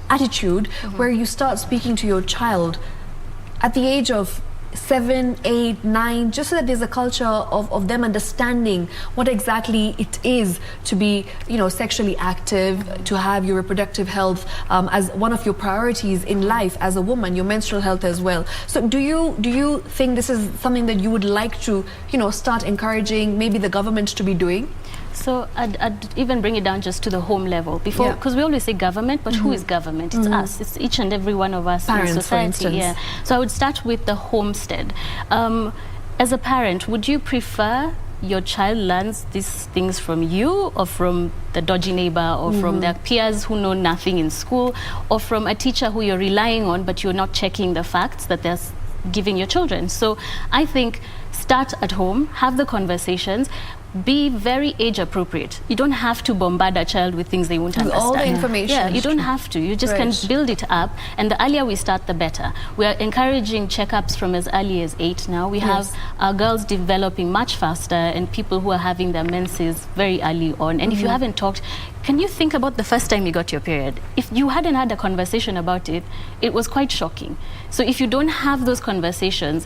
attitude where you start speaking to your child at the age of 7, 8, 9, just so that there's a culture of them understanding what exactly it is to be, you know, sexually active, to have your reproductive health as one of your priorities in life as a woman, your menstrual health as well. So do you think this is something that you would like to, you know, start encouraging maybe the government to be doing? So I'd even bring it down just to the home level before, because we always say government, but who is government? It's us. It's each and every one of us Parents, in society. for instance. So I would start with the homestead. As a parent, would you prefer your child learns these things from you, or from the dodgy neighbor, or from their peers who know nothing in school, or from a teacher who you're relying on but you're not checking the facts that they're giving your children? So I think start at home, have the conversations, be very age appropriate. You don't have to bombard a child with things they won't understand. All the information. Yeah, you don't have to. You just can build it up, and the earlier we start, the better. We are encouraging checkups from as early as 8 now. We have our girls developing much faster, and people who are having their menses very early on. And if you haven't talked, can you think about the first time you got your period? If you hadn't had a conversation about it, it was quite shocking. So if you don't have those conversations,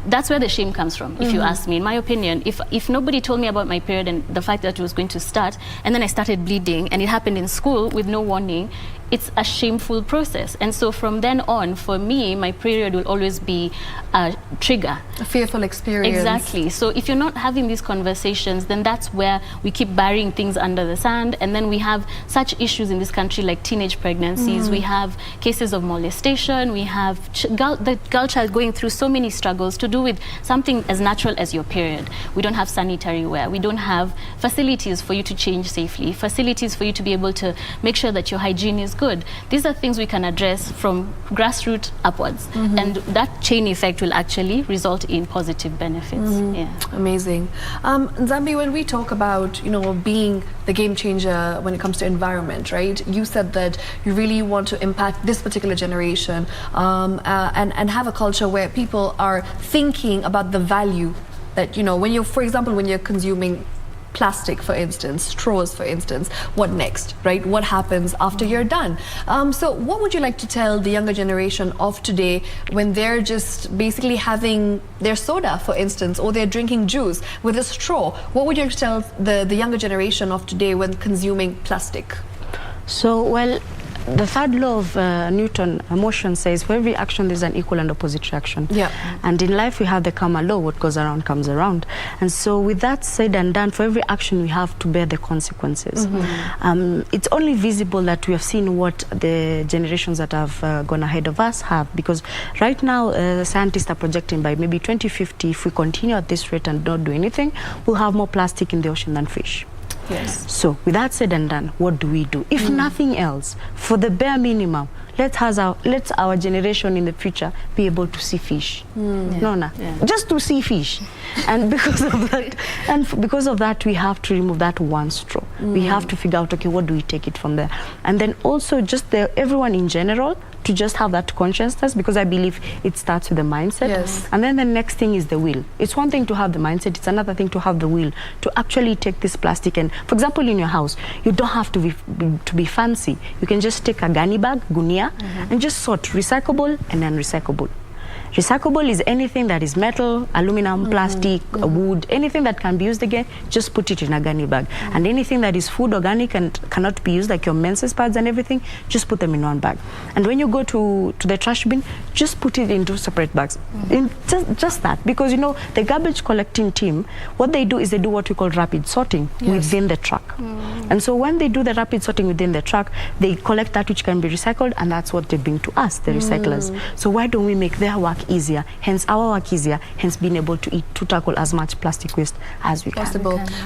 that's where the shame comes from, if you ask me. In my opinion, if nobody told me about my period and the fact that it was going to start, and then I started bleeding, and it happened in school with no warning, it's a shameful process. And so from then on, for me, my period will always be a trigger. A fearful experience. Exactly. So if you're not having these conversations, then that's where we keep burying things under the sand, and then we have such issues in this country like teenage pregnancies, we have cases of molestation, we have the girl child going through so many struggles to do with something as natural as your period. We don't have sanitary wear, we don't have facilities for you to change safely, facilities for you to be able to make sure that your hygiene is good. These are things we can address from grassroots upwards, and that chain effect will actually result in positive benefits. Yeah. Amazing. Nzambi, when we talk about, you know, being the game changer when it comes to environment, right? You said that you really want to impact this particular generation and have a culture where people are thinking about the value that, you know, when you're, for example, when you're consuming plastic, for instance, straws, for instance, what next, right? What happens after you're done? So what would you like to tell the younger generation of today when they're just basically having their soda, for instance, or they're drinking juice with a straw? What would you tell the younger generation of today when consuming plastic? So, well, the third law of Newton motion says for every action there's an equal and opposite reaction. Yeah. And in life we have the karma law, what goes around comes around. And so with that said and done, for every action we have to bear the consequences. It's only visible that we have seen what the generations that have gone ahead of us have, because right now scientists are projecting by maybe 2050, if we continue at this rate and not do anything, we'll have more plastic in the ocean than fish. Yes. So with that said and done, what do we do? If nothing else, for the bare minimum, let our generation in the future be able to see fish. Just to see fish. And because of that, we have to remove that one straw. We have to figure out, okay, what do we take it from there? And then also just everyone in general to just have that consciousness, because I believe it starts with the mindset. Yes. And then the next thing is the will. It's one thing to have the mindset, it's another thing to have the will to actually take this plastic and, for example, in your house, you don't have to be fancy. You can just take a gunny bag, gunia, and just sort recyclable and non-recyclable. Recyclable is anything that is metal, aluminum, plastic, wood, anything that can be used again, just put it in a gunny bag. And anything that is food, organic, and cannot be used, like your menses pads and everything, just put them in one bag. And when you go to the trash bin, just put it into separate bags. Just that, because you know, the garbage collecting team, what they do is they do what we call rapid sorting within the truck. And so when they do the rapid sorting within the truck, they collect that which can be recycled, and that's what they bring to us, the recyclers. So why don't we make their work easier, hence our work easier, hence being able to tackle as much plastic waste as we can.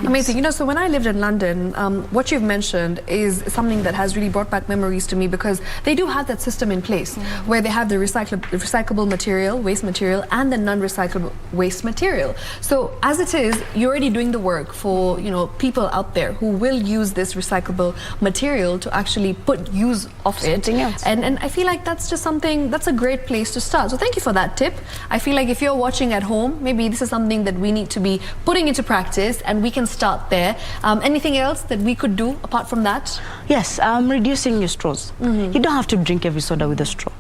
Amazing. You know, so when I lived in London, what you've mentioned is something that has really brought back memories to me, because they do have that system in place where they have the recyclable material, waste material, and the non-recyclable waste material. So as it is, you're already doing the work for, you know, people out there who will use this recyclable material to actually put use of something else. And I feel like that's just something, that's a great place to start. So thank you for that tip. I feel like if you're watching at home, maybe this is something that we need to be putting into practice, and we can start there. Anything else that we could do apart from that? Yes, reducing your straws. You don't have to drink every soda with a straw.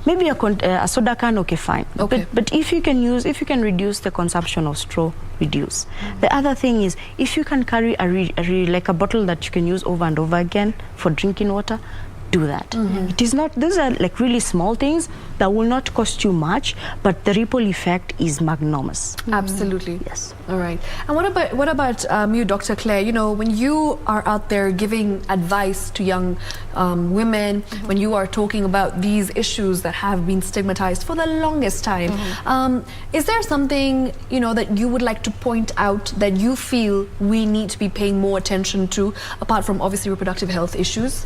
Maybe a soda can, okay, fine. Okay. But if you can reduce the consumption of straw, reduce. The other thing is, if you can carry like a bottle that you can use over and over again for drinking water, do that. It is not, those are like really small things that will not cost you much, but the ripple effect is magnanimous. Absolutely. Yes. All right. And what about you, Dr. Claire? You know, when you are out there giving advice to young women, when you are talking about these issues that have been stigmatized for the longest time, is there something, you know, that you would like to point out that you feel we need to be paying more attention to, apart from obviously reproductive health issues?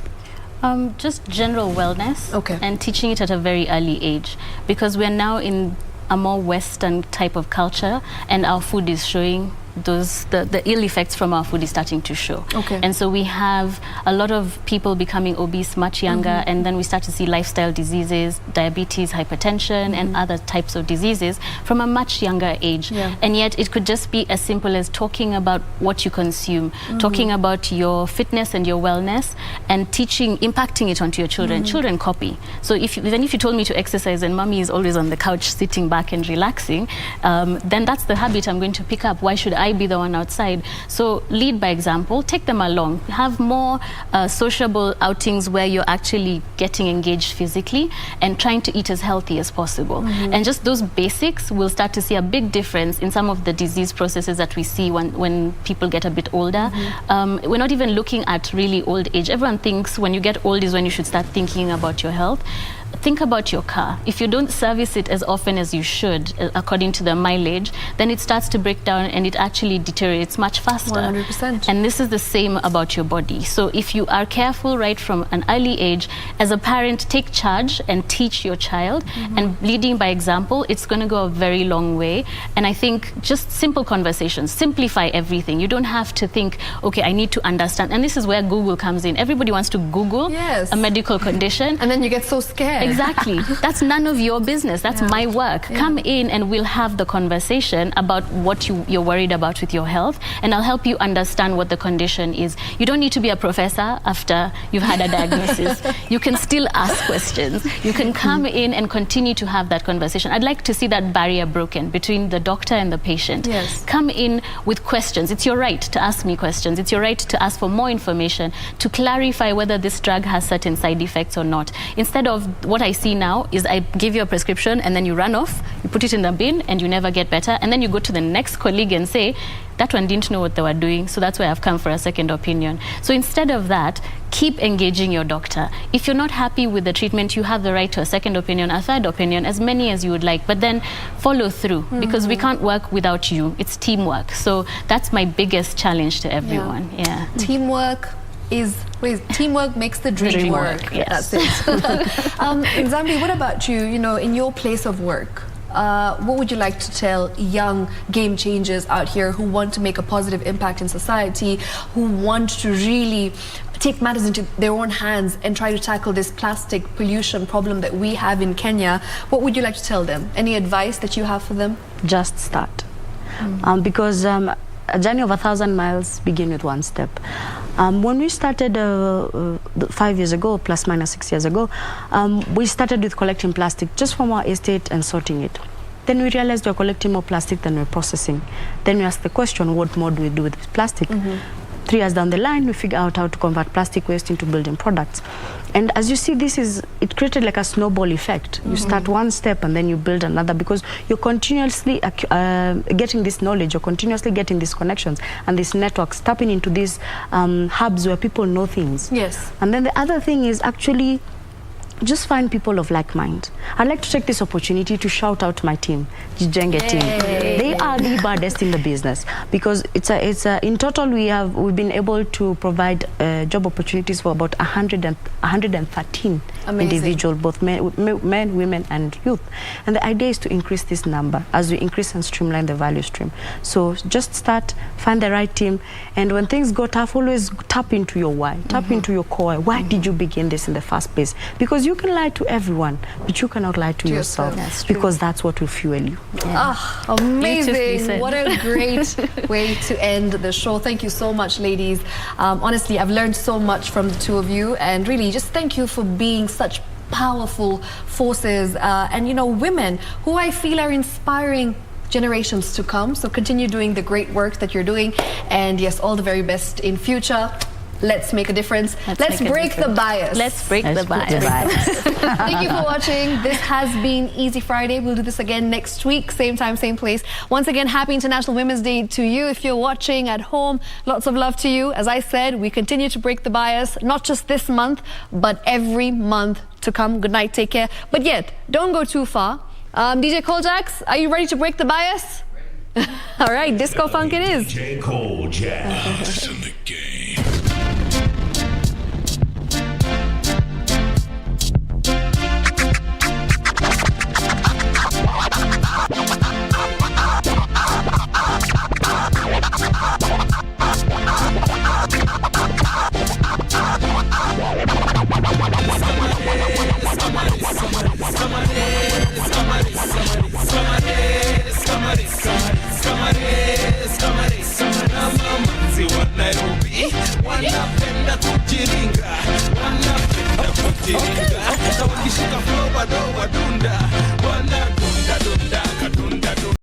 Just general wellness, and teaching it at a very early age, because we're now in a more Western type of culture, and our food is showing the ill effects from our food is starting to show. And so we have a lot of people becoming obese much younger, and then we start to see lifestyle diseases, diabetes, hypertension, and other types of diseases from a much younger age. And yet it could just be as simple as talking about what you consume, talking about your fitness and your wellness, and impacting it onto your children. Children copy. So even if you told me to exercise and mommy is always on the couch sitting back and relaxing, then that's the habit I'm going to pick up. Why should I be the one outside? So lead by example, take them along, have more sociable outings where you're actually getting engaged physically and trying to eat as healthy as possible. And just those basics, will start to see a big difference in some of the disease processes that we see when people get a bit older. We're not even looking at really old age. Everyone thinks when you get old is when you should start thinking about your health. Think about your car. If you don't service it as often as you should, according to the mileage, then it starts to break down and it actually deteriorates much faster. 100%. And this is the same about your body. So if you are careful right from an early age, as a parent, take charge and teach your child. And leading by example, it's going to go a very long way. And I think just simple conversations, simplify everything. You don't have to think, okay, I need to understand. And this is where Google comes in. Everybody wants to Google a medical condition. And then you get so scared. Exactly. That's none of your business. That's my work. Come in and we'll have the conversation about what you're worried about with your health, and I'll help you understand what the condition is. You don't need to be a professor after you've had a diagnosis. You can still ask questions. You can come in and continue to have that conversation. I'd like to see that barrier broken between the doctor and the patient. Yes. Come in with questions. It's your right to ask me questions. It's your right to ask for more information, to clarify whether this drug has certain side effects or not. Instead of what I see now is I give you a prescription and then you run off, you put it in the bin and you never get better, and then you go to the next colleague and say, that one didn't know what they were doing, so that's why I've come for a second opinion. So instead of that, keep engaging your doctor. If you're not happy with the treatment, you have the right to a second opinion, a third opinion, as many as you would like, but then follow through, because we can't work without you. It's teamwork. So that's my biggest challenge to everyone. Yeah. Teamwork makes the dream work. Yes. That's it. Zambi, what about you? You know, in your place of work, what would you like to tell young game changers out here who want to make a positive impact in society, who want to really take matters into their own hands and try to tackle this plastic pollution problem that we have in Kenya? What would you like to tell them? Any advice that you have for them? Just start. Because a journey of 1,000 miles begin with one step. When we started 5 years ago, plus minus 6 years ago, we started with collecting plastic just from our estate and sorting it. Then we realized we're collecting more plastic than we're processing. Then we asked the question, what more do we do with this plastic? 3 years down the line, we figure out how to convert plastic waste into building products. And as you see, it created like a snowball effect. You start one step and then you build another, because you're continuously getting this knowledge, you're continuously getting these connections and these networks, tapping into these hubs where people know things. Yes. And then the other thing is actually just find people of like mind. I'd like to take this opportunity to shout out my team, Jijenge team. They are the baddest in the business, because in total we've been able to provide job opportunities for about 113 individuals, both men, women, and youth. And the idea is to increase this number as we increase and streamline the value stream. So just start, find the right team, and when things go tough, always tap into your why, tap into your core. Why did you begin this in the first place? Because you can lie to everyone, but you cannot lie to yourself, because that's what will fuel you. Amazing. What a great way to end the show. Thank you so much, ladies. Honestly, I've learned so much from the two of you, and really just thank you for being such powerful forces, and you know, women who I feel are inspiring generations to come. So continue doing the great work that you're doing, and yes, all the very best in future. Let's make a difference. Let's break the bias. Let's break the bias. Thank you for watching. This has been Easy Friday. We'll do this again next week, same time, same place. Once again, happy International Women's Day to you. If you're watching at home, lots of love to you. As I said, we continue to break the bias, not just this month, but every month to come. Good night, take care. But yet, don't go too far. DJ Coljax, are you ready to break the bias? All right, disco funk it is. DJ Coljax in the game.